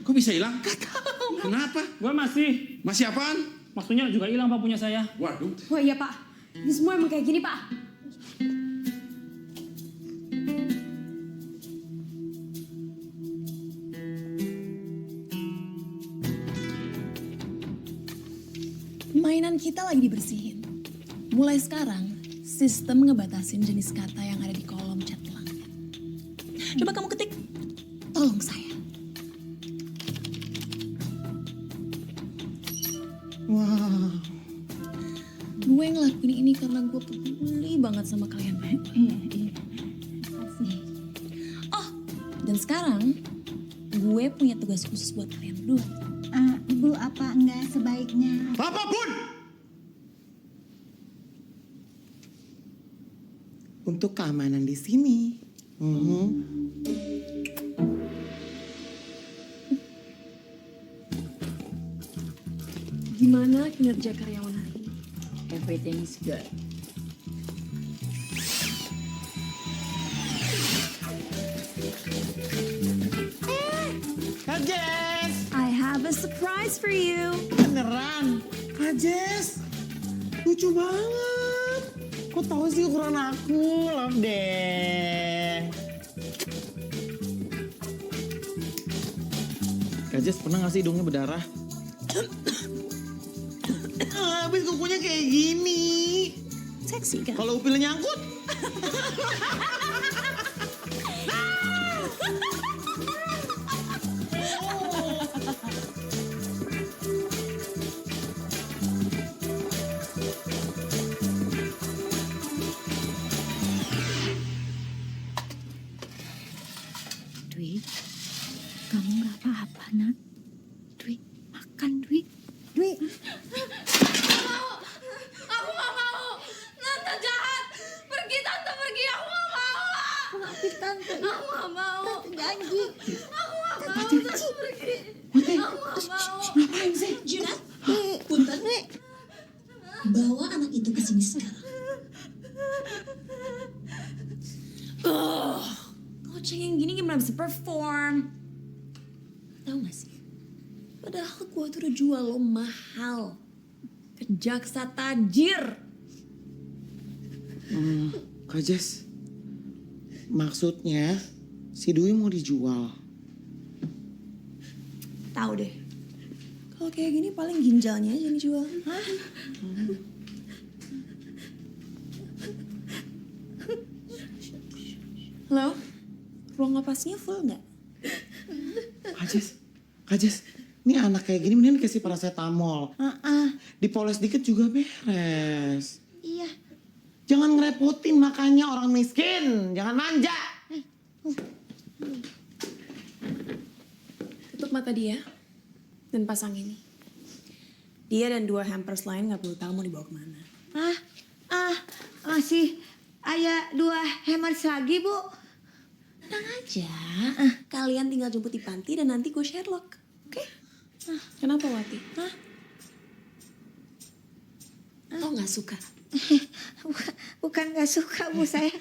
Speaker 10: Kok bisa hilang? Gak tahu. Kenapa?
Speaker 13: Gue masih.
Speaker 10: Masih apaan?
Speaker 13: Maksudnya juga hilang Pak punya saya.
Speaker 10: Waduh.
Speaker 14: Oh iya Pak, ini semua emang kayak gini Pak.
Speaker 6: Mainan kita lagi dibersihin. Mulai sekarang, sistem ngebatasin jenis kata yang ada di kolom chat pelanggan. Coba kamu ketik, tolong saya.
Speaker 5: Wah.
Speaker 6: Gue ngelakuin ini karena gue peduli banget sama kalian. Oh, dan sekarang gue punya tugas khusus buat kalian berdua.
Speaker 8: Bu, apa enggak sebaiknya?
Speaker 5: Apapun! Untuk keamanan di sini.
Speaker 14: Gimana kinerja karyawan hari ini?
Speaker 9: Everything's good.
Speaker 5: Kak Jess!
Speaker 6: I have a surprise for you.
Speaker 5: Beneran? Kak Jess! Lucu banget. Kok tahu sih ukuran aku? Love deh. Kak Jess pernah gak sih hidungnya berdarah? Habis kukunya kayak gini.
Speaker 6: Seksi kan?
Speaker 5: Kalau upilnya nyangkut.
Speaker 8: Dwi, kamu nggak apa-apa, nak. Dwi, makan, Dwi. Dwi.
Speaker 1: Aku gak mau. Tante jahat. Pergi tante pergi. Aku gak mau.
Speaker 8: Maafin tante.
Speaker 1: Aku gak mau.
Speaker 8: Tante janji.
Speaker 1: Aku gak mau. Tante pergi. Aku gak mau.
Speaker 6: Ngapain sih? Junat, punten. Bawa anak itu ke sini sekarang. Kalau cengeng gini gimana bisa perform? Tahu gak sih? Padahal gue tuh udah jual lo mahal. Ke jaksa tajir.
Speaker 5: Kak Jess, maksudnya si Dwi mau dijual.
Speaker 6: Tahu deh. Kalau kayak gini paling ginjalnya aja yang dijual. Hah? Halo? Ruang napasnya full nggak?
Speaker 5: Kak Jess, ini anak kayak gini mending dikasih paracetamol. Dipoles dikit juga beres.
Speaker 8: Iya.
Speaker 5: Jangan ngerepotin makanya orang miskin. Jangan manja.
Speaker 6: Tutup mata dia dan pasang ini. Dia dan 2 hampers lain nggak perlu tahu mau dibawa kemana.
Speaker 8: Masih ayah 2 hammers lagi, Bu.
Speaker 6: Tenang aja. Kalian tinggal jemput di panti dan nanti gue Sherlock. Oke? Kenapa Wati? Lo nggak suka?
Speaker 8: Bukan nggak suka, Bu, saya.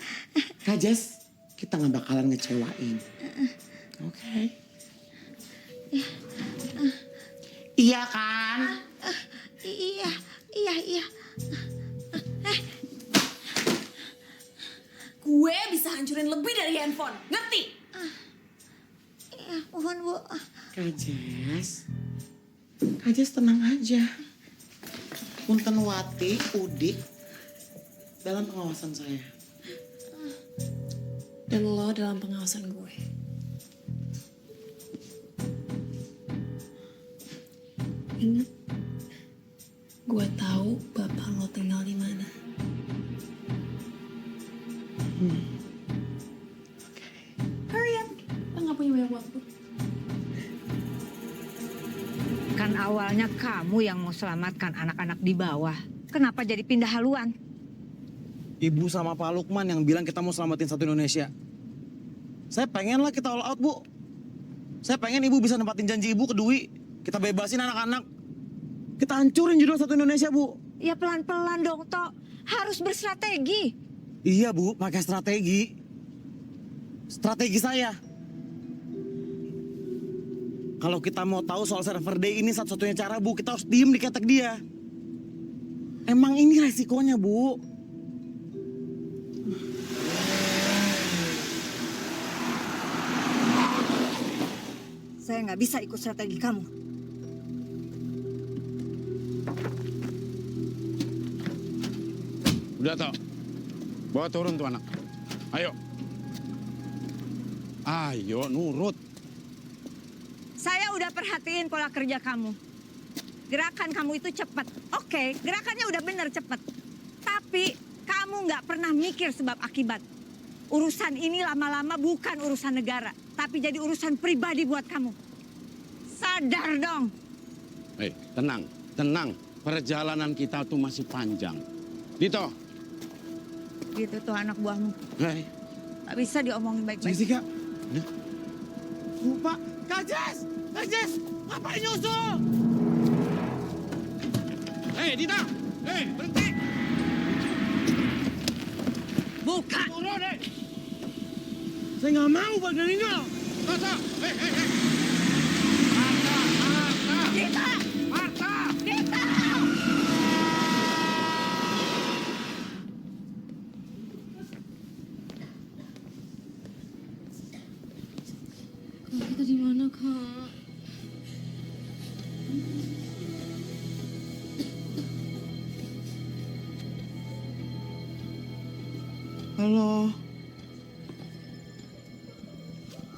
Speaker 5: Kak Jess, kita nggak bakalan ngecewain. Oke? Iya kan?
Speaker 8: Iya.
Speaker 6: Gue bisa hancurin lebih dari handphone. Ngerti?
Speaker 8: Iya, mohon, Bu.
Speaker 5: Kak Jess tenang aja. Punten Wati, Udik, dalam pengawasan saya.
Speaker 6: Dan lo dalam pengawasan gue. Ingat, gue tahu bapak lo tinggal di mana. Hurry up, lo nggak punya banyak waktu.
Speaker 2: Kan awalnya kamu yang mau selamatkan anak-anak di bawah. Kenapa jadi pindah haluan?
Speaker 5: Ibu sama Pak Lukman yang bilang kita mau selamatin satu Indonesia. Saya pengen lah kita all out, Bu. Saya pengen ibu bisa nempatin janji ibu ke Dwi. Kita bebasin anak-anak. Kita hancurin judul satu Indonesia, Bu.
Speaker 2: Ya pelan-pelan dong, Tok. Harus bersrategi.
Speaker 5: Iya, Bu. Pakai strategi. Strategi saya. Kalau kita mau tahu soal server day ini satu-satunya cara, Bu, kita harus diem di ketek dia. Emang ini resikonya, Bu.
Speaker 2: Saya nggak bisa ikut strategi kamu.
Speaker 10: Udah toh, bawa turun tuh anak. Ayo. Ayo nurut.
Speaker 2: Saya udah perhatiin pola kerja kamu. Gerakan kamu itu cepat. Oke, gerakannya udah bener cepat. Tapi kamu nggak pernah mikir sebab akibat. Urusan ini lama-lama bukan urusan negara, tapi jadi urusan pribadi buat kamu. Sadar dong.
Speaker 10: Tenang, tenang. Perjalanan kita tuh masih panjang. Dito.
Speaker 2: Gitu tuh anak buahmu. Gak bisa diomongin baik-baik.
Speaker 5: Jessica. Lupa. Kak Jess! Kak Jess! Ngapain nyusul?
Speaker 10: Dita! Berhenti!
Speaker 2: Buka!
Speaker 10: Turun,
Speaker 5: Saya nggak mau bagian ini loh.
Speaker 10: Marta!
Speaker 2: Dita!
Speaker 10: Marta!
Speaker 2: Dita!
Speaker 1: Kita di mana, Kak?
Speaker 5: Halo.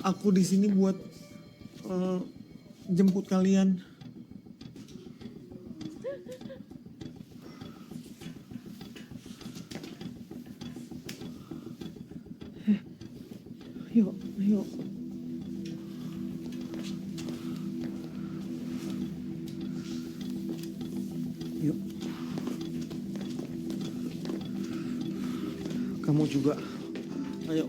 Speaker 5: Aku di sini buat jemput kalian. Yuk, yuk. Yuk. Kamu juga. Ayo.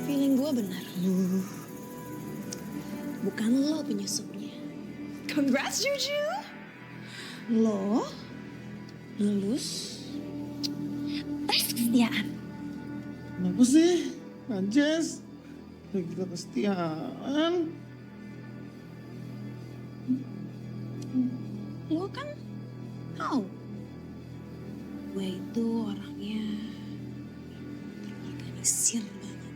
Speaker 6: Feeling gue benar. Bukan lo penyusupnya. Congrats, Juju. Lo lulus tes kesetiaan.
Speaker 5: Kenapa sih? Anjas. Udah gila kesetiaan.
Speaker 6: Lo kan tahu gue itu orangnya terorganisir banget.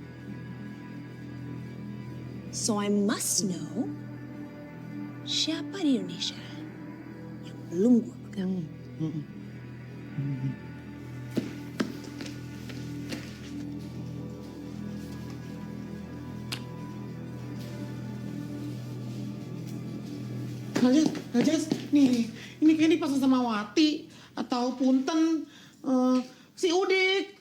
Speaker 6: So I must know siapa di Indonesia yang belum gue pegang.
Speaker 5: Anjas, nih, ini kayak dipasang sama Wati atau Punten, si Udik.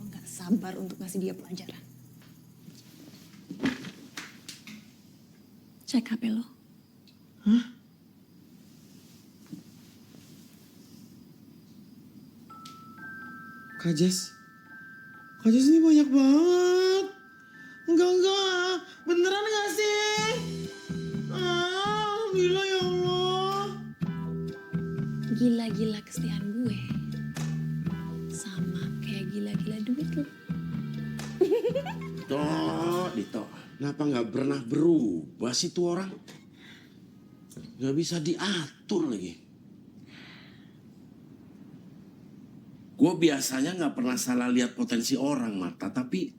Speaker 6: Gak sabar untuk ngasih dia pelajaran. Cek HP lo.
Speaker 5: Hah? Kak Jess ini banyak banget. Enggak. Beneran gak sih? Alhamdulillah ya Allah.
Speaker 6: Gila-gila kesetiaan gue sama kayak gila-gila duit lo.
Speaker 10: Dito, kenapa nggak pernah berubah sih tuh orang? Nggak bisa diatur lagi. Gue biasanya nggak pernah salah lihat potensi orang, Marta, tapi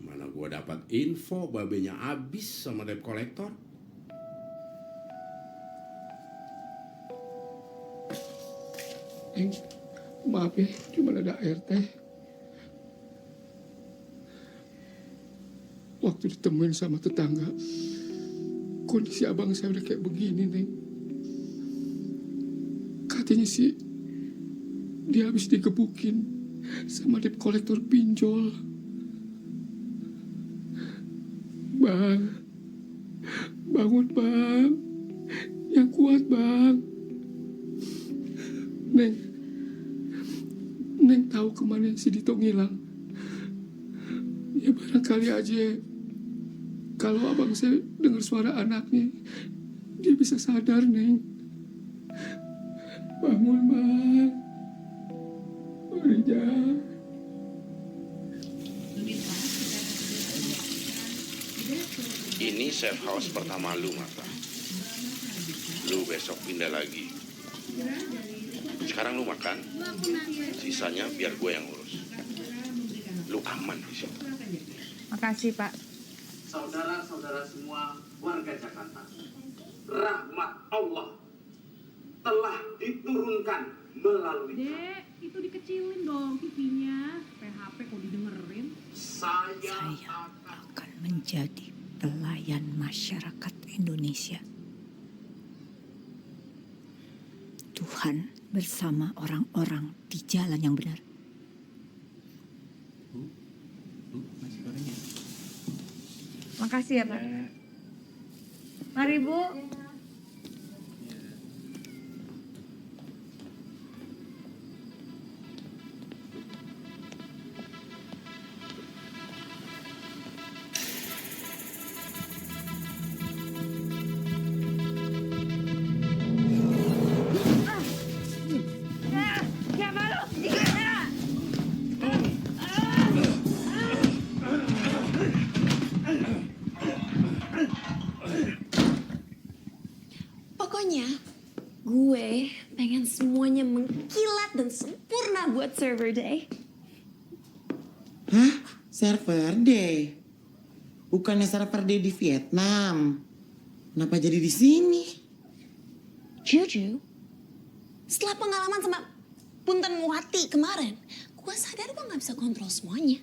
Speaker 15: mana gue dapat info babenya abis sama debt collector.
Speaker 16: Maaf ya, cuma ada air teh. Waktu ditemuin sama tetangga, kondisi abang saya udah kayak begini, Neng. Katanya sih, dia habis digebukin sama debt kolektor pinjol. Bang, bangun bang, yang kuat bang. Neng tahu kemana si Dito ngilang. Ya barangkali aja kalau abang saya dengar suara anaknya, dia bisa sadar, Neng. Bangun bang. Rija.
Speaker 10: ini safe house pertama lu, Marta. Lu besok pindah lagi. Sekarang lu makan, sisanya biar gue yang urus. Lu aman di situ.
Speaker 2: Makasih, Pak.
Speaker 17: Saudara-saudara semua warga Jakarta, rahmat Allah telah diturunkan melalui.
Speaker 18: Dek, itu dikecilin dong TV-nya. PHP kok didengerin.
Speaker 17: Saya
Speaker 19: akan menjadi pelayan masyarakat Indonesia. Tuhan bersama orang-orang di jalan yang benar.
Speaker 2: Makasih ya, Pak. Mari, Bu.
Speaker 6: server day.
Speaker 20: Hah? Server day? Bukannya server day di Vietnam? Kenapa jadi di sini?
Speaker 6: Juju, setelah pengalaman sama Punten Wati kemarin, gue sadar gue gak bisa kontrol semuanya.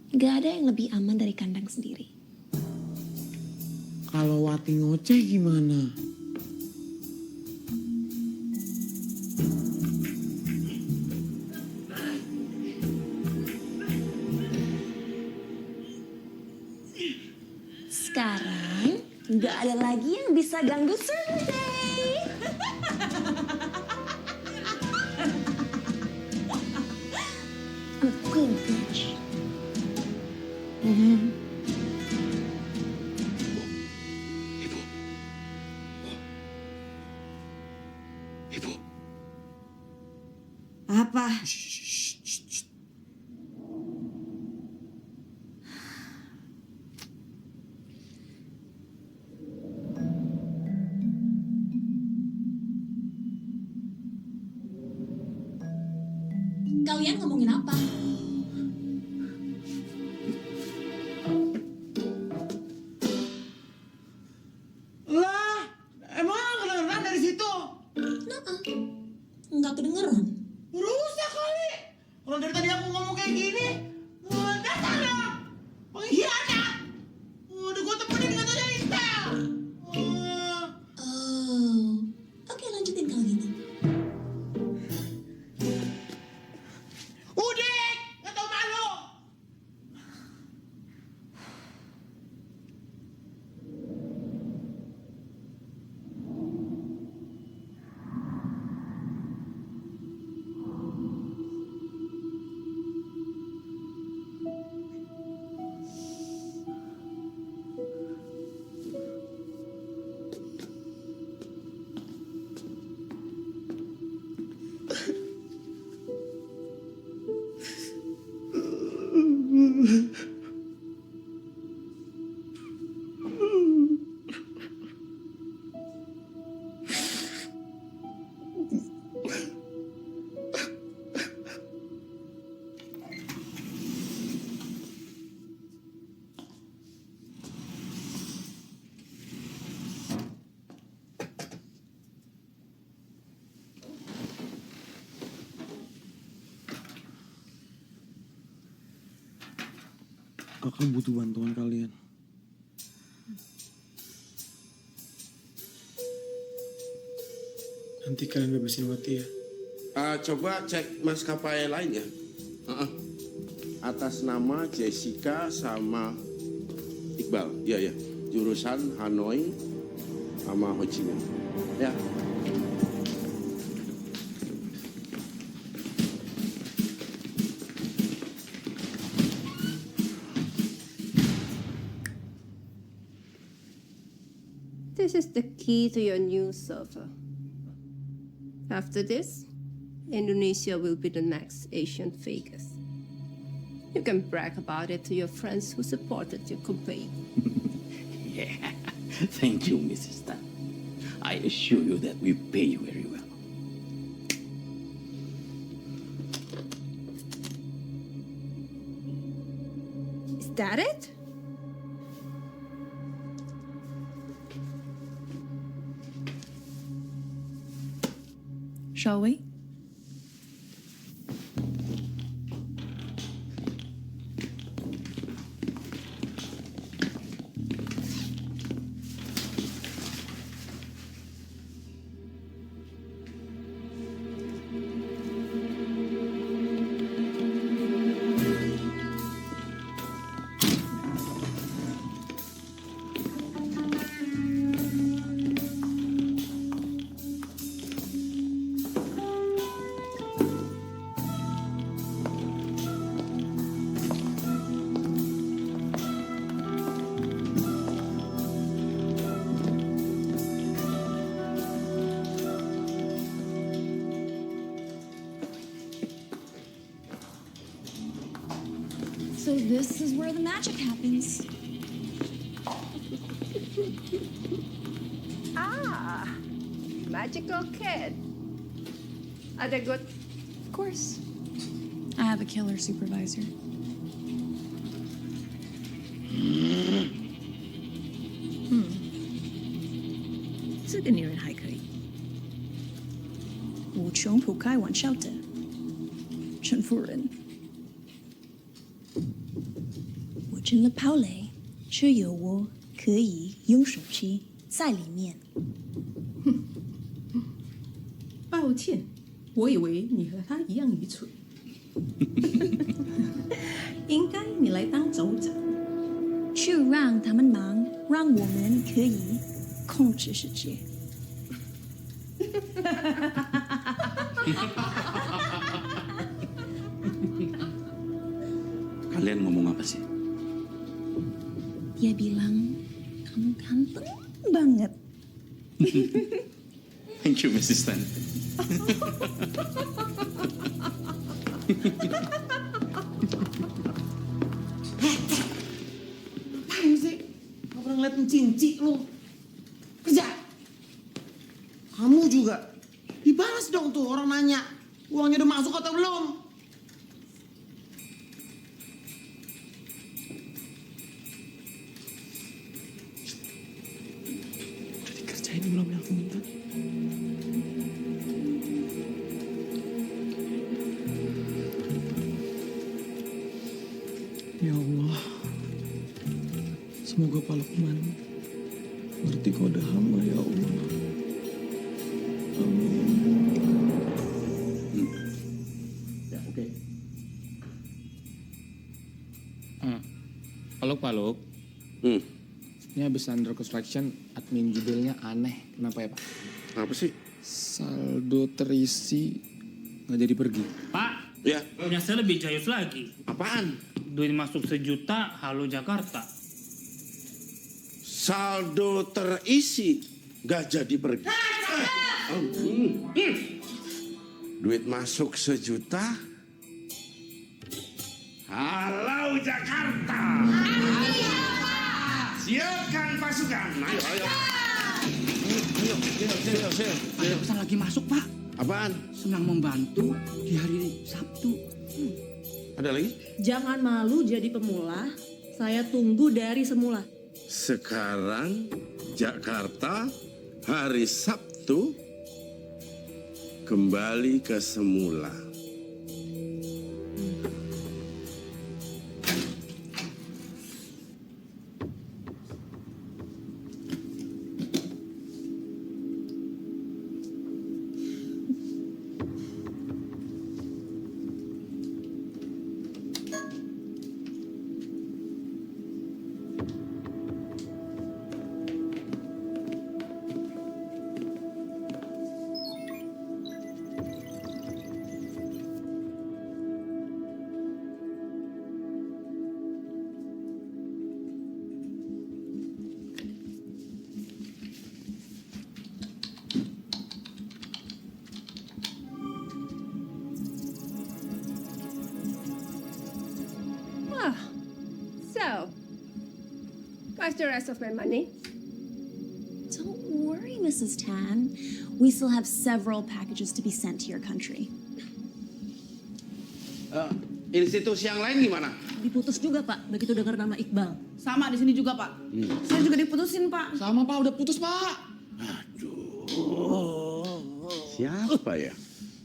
Speaker 6: Gak ada yang lebih aman dari kandang sendiri.
Speaker 20: Kalau Wati ngoceh gimana?
Speaker 6: Sekarang gak ada lagi yang bisa ganggu server day. I'm a queen bitch.
Speaker 2: Apa?
Speaker 6: Kalian ngomongin apa?
Speaker 20: Lah, emang kedengeran dari situ?
Speaker 6: Nggak kedengeran.
Speaker 20: Rusak kali. Kalau dari tadi aku ngomong kayak gini, dasar dong. Pengkhianat. Udah gue temenin dengan tanya Intel.
Speaker 6: Oh, oke lanjutin kalau gitu.
Speaker 20: Udah, nggak tau malu.
Speaker 5: Kakak butuh bantuan kalian. Nanti kalian bebasin Wati ya.
Speaker 10: Coba cek maskapai lain ya. Atas nama Jessica sama Iqbal. Iya ya. Jurusan Hanoi sama Ho Chi Minh. Ya.
Speaker 21: This is the key to your new server. After this, Indonesia will be the next Asian Vegas. You can brag about it to your friends who supported your campaign.
Speaker 7: Yeah, thank you, Mrs. Tan. I assure you that we pay you very well.
Speaker 21: Is that it?
Speaker 6: Shall we? So this is where the magic happens.
Speaker 21: Magical kid. Are they good?
Speaker 6: Of course. have a killer supervisor.
Speaker 19: Hmm. 这个女人还可以。
Speaker 4: 无穷不开玩笑的，陈夫人。我进了堡垒，只有我可以用手机在里面。
Speaker 18: 抱歉，我以为你和他一样愚蠢。应该你来当州长。
Speaker 4: 就让他们忙，让我们可以控制世界。
Speaker 7: Kalian ngomong apa sih?
Speaker 4: Dia bilang kamu ganteng banget.
Speaker 7: Thank you, Mrs. Tan.
Speaker 20: Apaan sih? Gak pernah ngeliatin cinci lu. Kerja. Kamu juga. Dibalas dong tuh orang nanya. Uangnya udah masuk atau belum? Udah dikerjain belum yang aku minta? Ya Allah. Semoga Pak Lukman ngerti kode hamba ya Allah.
Speaker 13: Ya, oke. Paluk. Ini habis under construction, admin judulnya aneh. Kenapa ya, Pak?
Speaker 10: Apa sih?
Speaker 16: Saldo terisi nggak jadi pergi.
Speaker 13: Pak,
Speaker 10: ya.
Speaker 13: Punya saya lebih jayus lagi.
Speaker 10: Apaan?
Speaker 13: Duit masuk 1 juta, halo Jakarta.
Speaker 10: Saldo terisi, nggak jadi pergi. Duit masuk 1 juta. Halo Jakarta. Siapkan pasukan. Ayo.
Speaker 3: Ada pesan lagi masuk, Pak.
Speaker 10: Apaan?
Speaker 3: Senang membantu di hari Sabtu.
Speaker 10: Ada lagi?
Speaker 18: Jangan malu jadi pemula. Saya tunggu dari semula.
Speaker 10: Sekarang Jakarta hari Sabtu kembali ke semula.
Speaker 21: So, what's the rest of my money?
Speaker 4: Don't worry, Mrs. Tan. We still have several packages to be sent to your country.
Speaker 10: Institusi yang lain gimana?
Speaker 18: Diputus juga, Pak. Begitu dengar nama Iqbal.
Speaker 20: Sama di sini juga, Pak. Saya juga diputusin, Pak. Sama, Pak. Udah putus, Pak.
Speaker 15: Siapa ya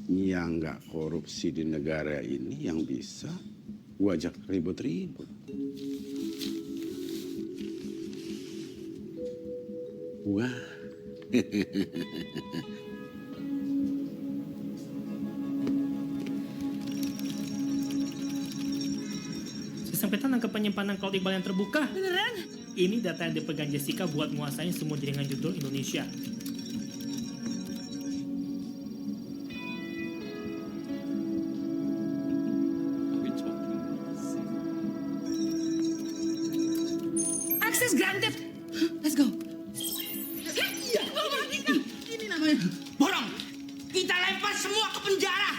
Speaker 15: yang nggak korupsi di negara ini yang bisa gua ajak ribut-ribut? Wah.
Speaker 13: Sesempetan nangkep penyimpanan cloud Iqbal yang terbuka.
Speaker 18: Beneran?
Speaker 13: Ini data yang dipegang Jessica buat nguasain semua jaringan judul Indonesia.
Speaker 18: Access granted. Let's go.
Speaker 20: Ini namanya borong. Kita lempar semua ke penjara.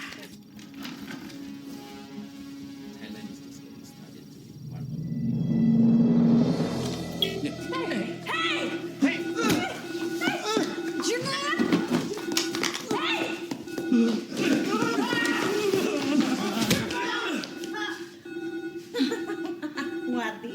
Speaker 8: Muardi.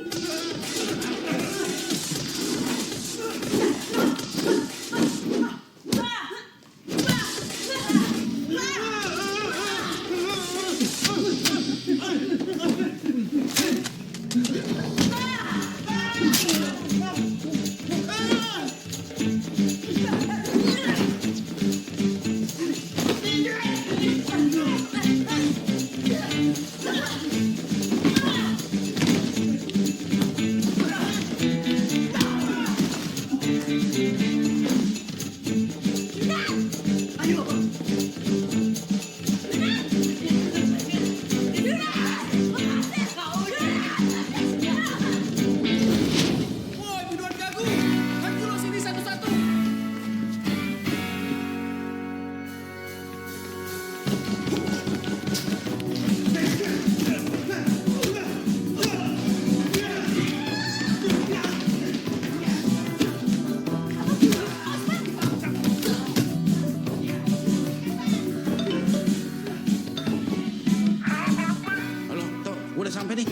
Speaker 15: Halo, Tok, gue udah sampai nih.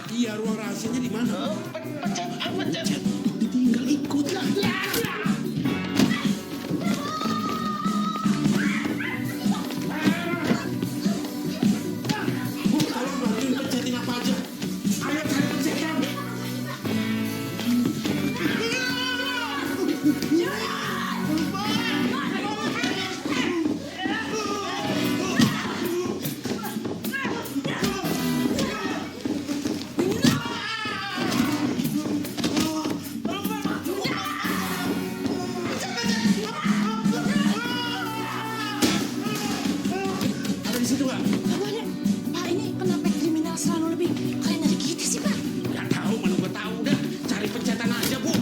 Speaker 15: Iya, ruang rahasianya di mana? Pencet. Ditinggal ikut. Bu, tolong bantuin pencetin apa aja. Ayo cari pencetan. Ada di situ nggak?
Speaker 6: Pak, ini kenapa kriminal selalu lebih keren dari kita sih, Pak?
Speaker 15: Nggak tahu, mana gue tahu dah. Cari pencetan aja, Bu.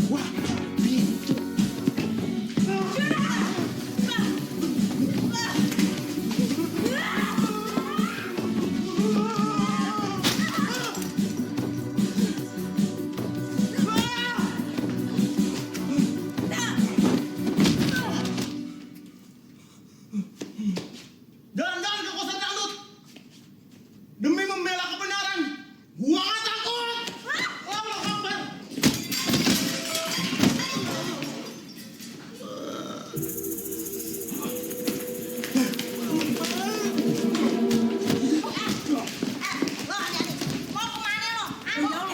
Speaker 15: Wah, pintu.
Speaker 20: Jalan-jalan ke kosan dangdut. Demi membela kebenaran. Gua nggak takut. Allah Akbar.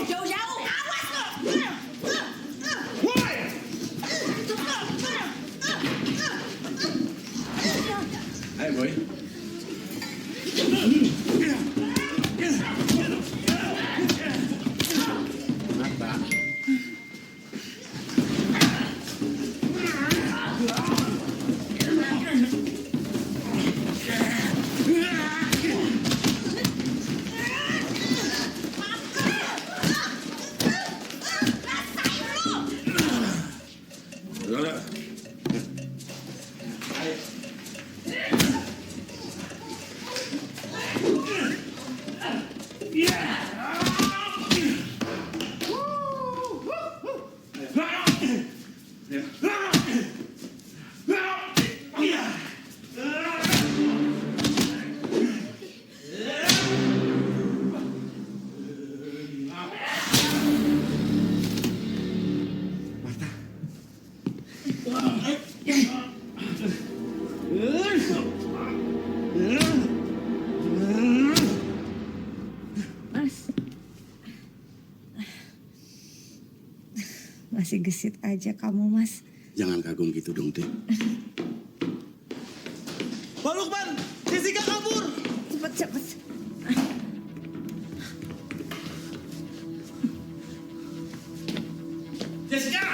Speaker 8: Jauh-jauh. Awas lo.
Speaker 15: Hai, boy. Apa? Lola.
Speaker 2: Mas. Masih gesit aja kamu, Mas.
Speaker 15: Jangan kagum gitu dong, Teh.
Speaker 20: Pak Lukman, Jessica kabur.
Speaker 2: Cepet.
Speaker 20: Jessica.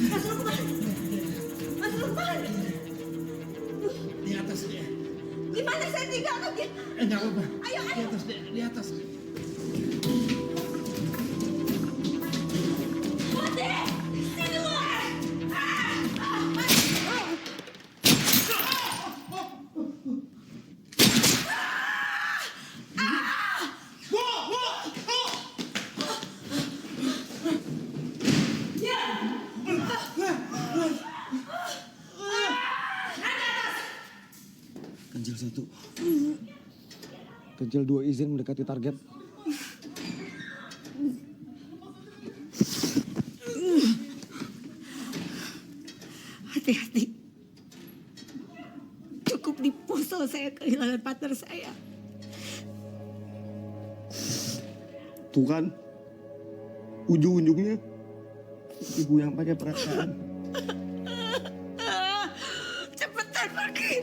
Speaker 8: Mas Lukman. Mas Lukman.
Speaker 20: Di atas dia.
Speaker 8: Di mana saya tinggal tadi?
Speaker 20: Enggak apa-apa.
Speaker 8: Ayo.
Speaker 20: Di atas dia, di atas.
Speaker 8: Putih, di luar.
Speaker 5: 1. Kencil 2 izin mendekati target.
Speaker 19: Hati-hati. Cukup di Poso saya kehilangan partner saya.
Speaker 5: Tuh kan, ujung-ujungnya ibu yang pakai perasaan.
Speaker 19: Cepetan pergi.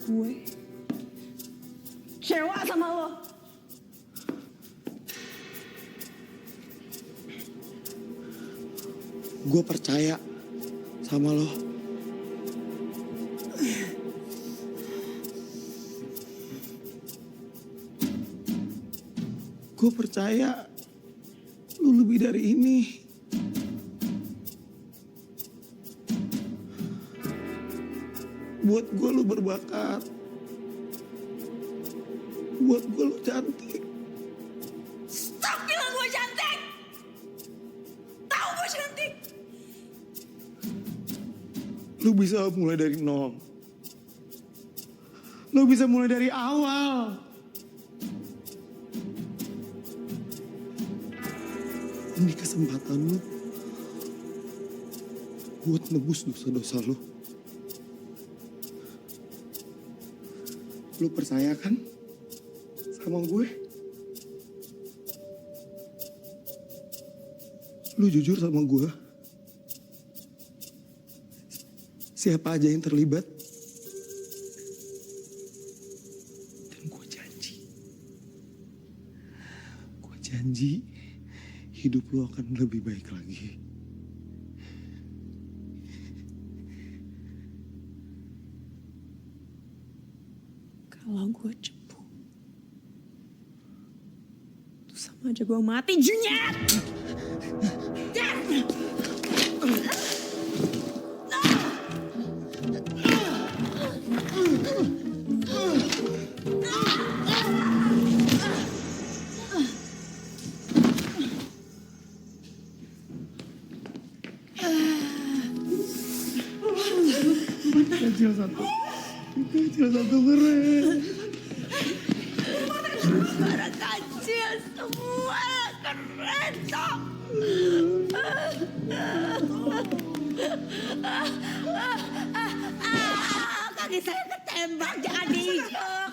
Speaker 21: Gue kecewa sama lo.
Speaker 5: Gue percaya sama lo. Gue percaya lu lebih dari ini. Buat gue lu berbakat. Buat gue lu cantik.
Speaker 21: Stop bilang gue cantik. Tahu gue cantik.
Speaker 5: Lu bisa mulai dari nol. Lu bisa mulai dari awal. Ini kesempatan lu buat nebus dosa-dosa lu. Lu percaya kan sama gue? Lu jujur sama gue? Siapa aja yang terlibat? Dan gue janji hidup lu akan lebih baik lagi.
Speaker 21: Kalau gue cepu, itu sama aja gue mati, Junyet!
Speaker 5: Kecil satu keren.
Speaker 21: Suara kecil semua keren, Sok. Kaki saya ketembak, jangan diinjak.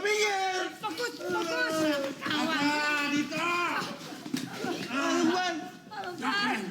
Speaker 5: Minggir.
Speaker 21: Fokus.
Speaker 5: Kawan. Dito. Lukman.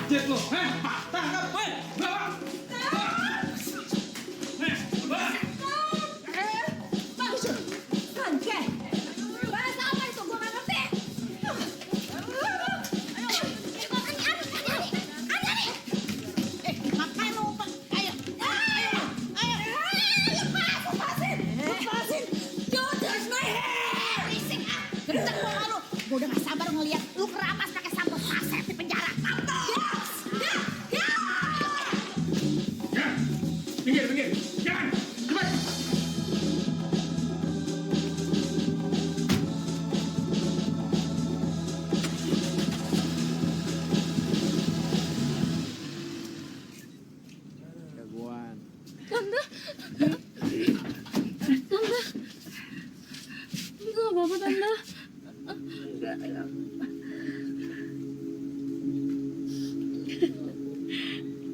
Speaker 16: Jet lo, tangkap, bawa.
Speaker 21: Bahasa apa itu? Gue gak ngerti. Ngapain lu? Ayo. Lepasin. Don't touch my hair. Risik ah. Gendeng muka lu. Gue udah gak sabar ngeliat lu keramas pakai sampo saset di penjara.
Speaker 16: Minggir, jangan, cepat.
Speaker 5: Jagoan.
Speaker 1: Tante. Enggak apa-apa, Tante.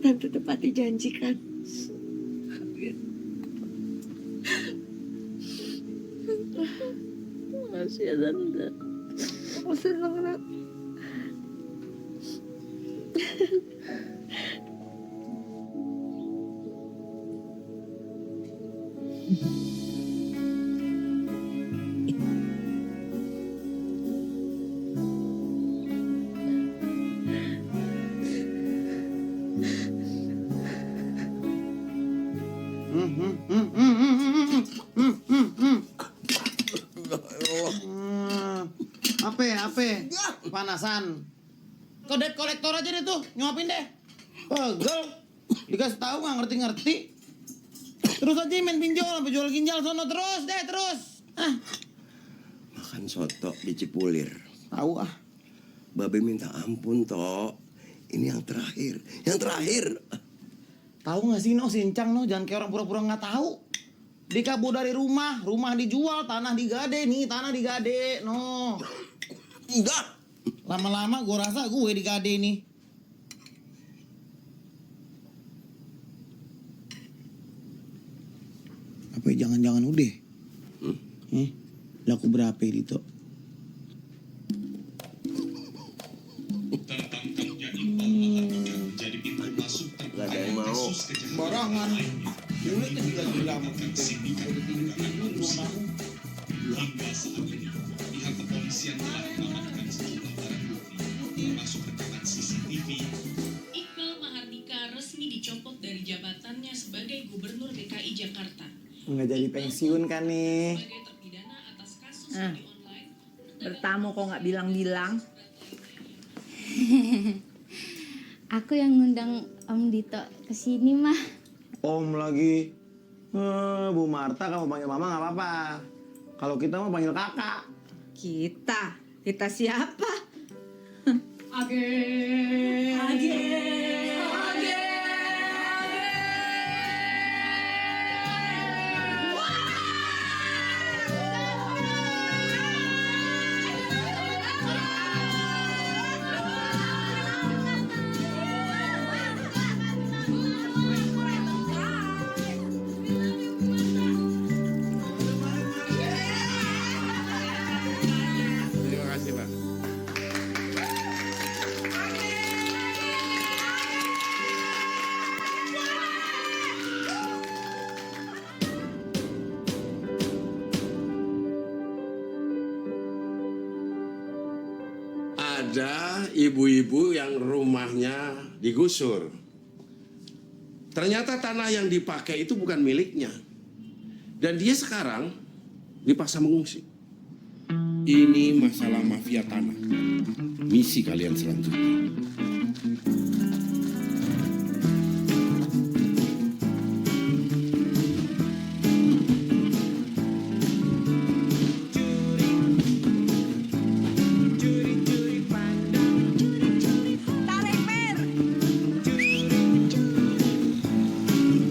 Speaker 19: Tante tepati janji kan?
Speaker 21: Makasih ya, Tante.
Speaker 19: Aku senang, Nak.
Speaker 20: Apa? Panasan. Kau debt kolektor aja deh tuh, nyuapin deh. Pegel. Dikasih tahu nggak ngerti-ngerti. Terus aja main pinjol sampai jual ginjal sono terus.
Speaker 11: Makan soto di Cipulir.
Speaker 20: Tahu ah.
Speaker 11: Babe minta ampun, Tok. Ini yang terakhir.
Speaker 20: Tahu nggak sih no, sincang no, jangan kayak orang pura-pura nggak tahu. Dikabur dari rumah dijual, tanah digade nih, no.
Speaker 11: Enggak.
Speaker 20: Lama-lama gue rasa gue digade nih. Apa ya, jangan-jangan udah? Laku berapa itu?
Speaker 11: Gak ada yang mau.
Speaker 20: Barangan. Unitnya juga lama.
Speaker 17: Hingga saat ini, pihak kepolisian telah mengamankan sejumlah barang bukti, termasuk rekaman CCTV.
Speaker 22: Iqbal Mahardika resmi dicopot dari jabatannya sebagai Gubernur DKI Jakarta.
Speaker 20: Nggak jadi pensiun kan nih?
Speaker 19: Bertamu kok nggak bilang-bilang.
Speaker 1: Aku yang ngundang Om Dito kesini mah.
Speaker 20: Om lagi. Bu Marta kamu panggil mama nggak apa-apa. Kalau kita mau panggil kakak.
Speaker 19: Kita siapa?
Speaker 10: Terima kasih, Pak. Ada ibu-ibu yang rumahnya digusur. Ternyata tanah yang dipakai itu bukan miliknya. Dan dia sekarang dipaksa mengungsi. Ini masalah mafia tanah. Misi kalian selanjutnya.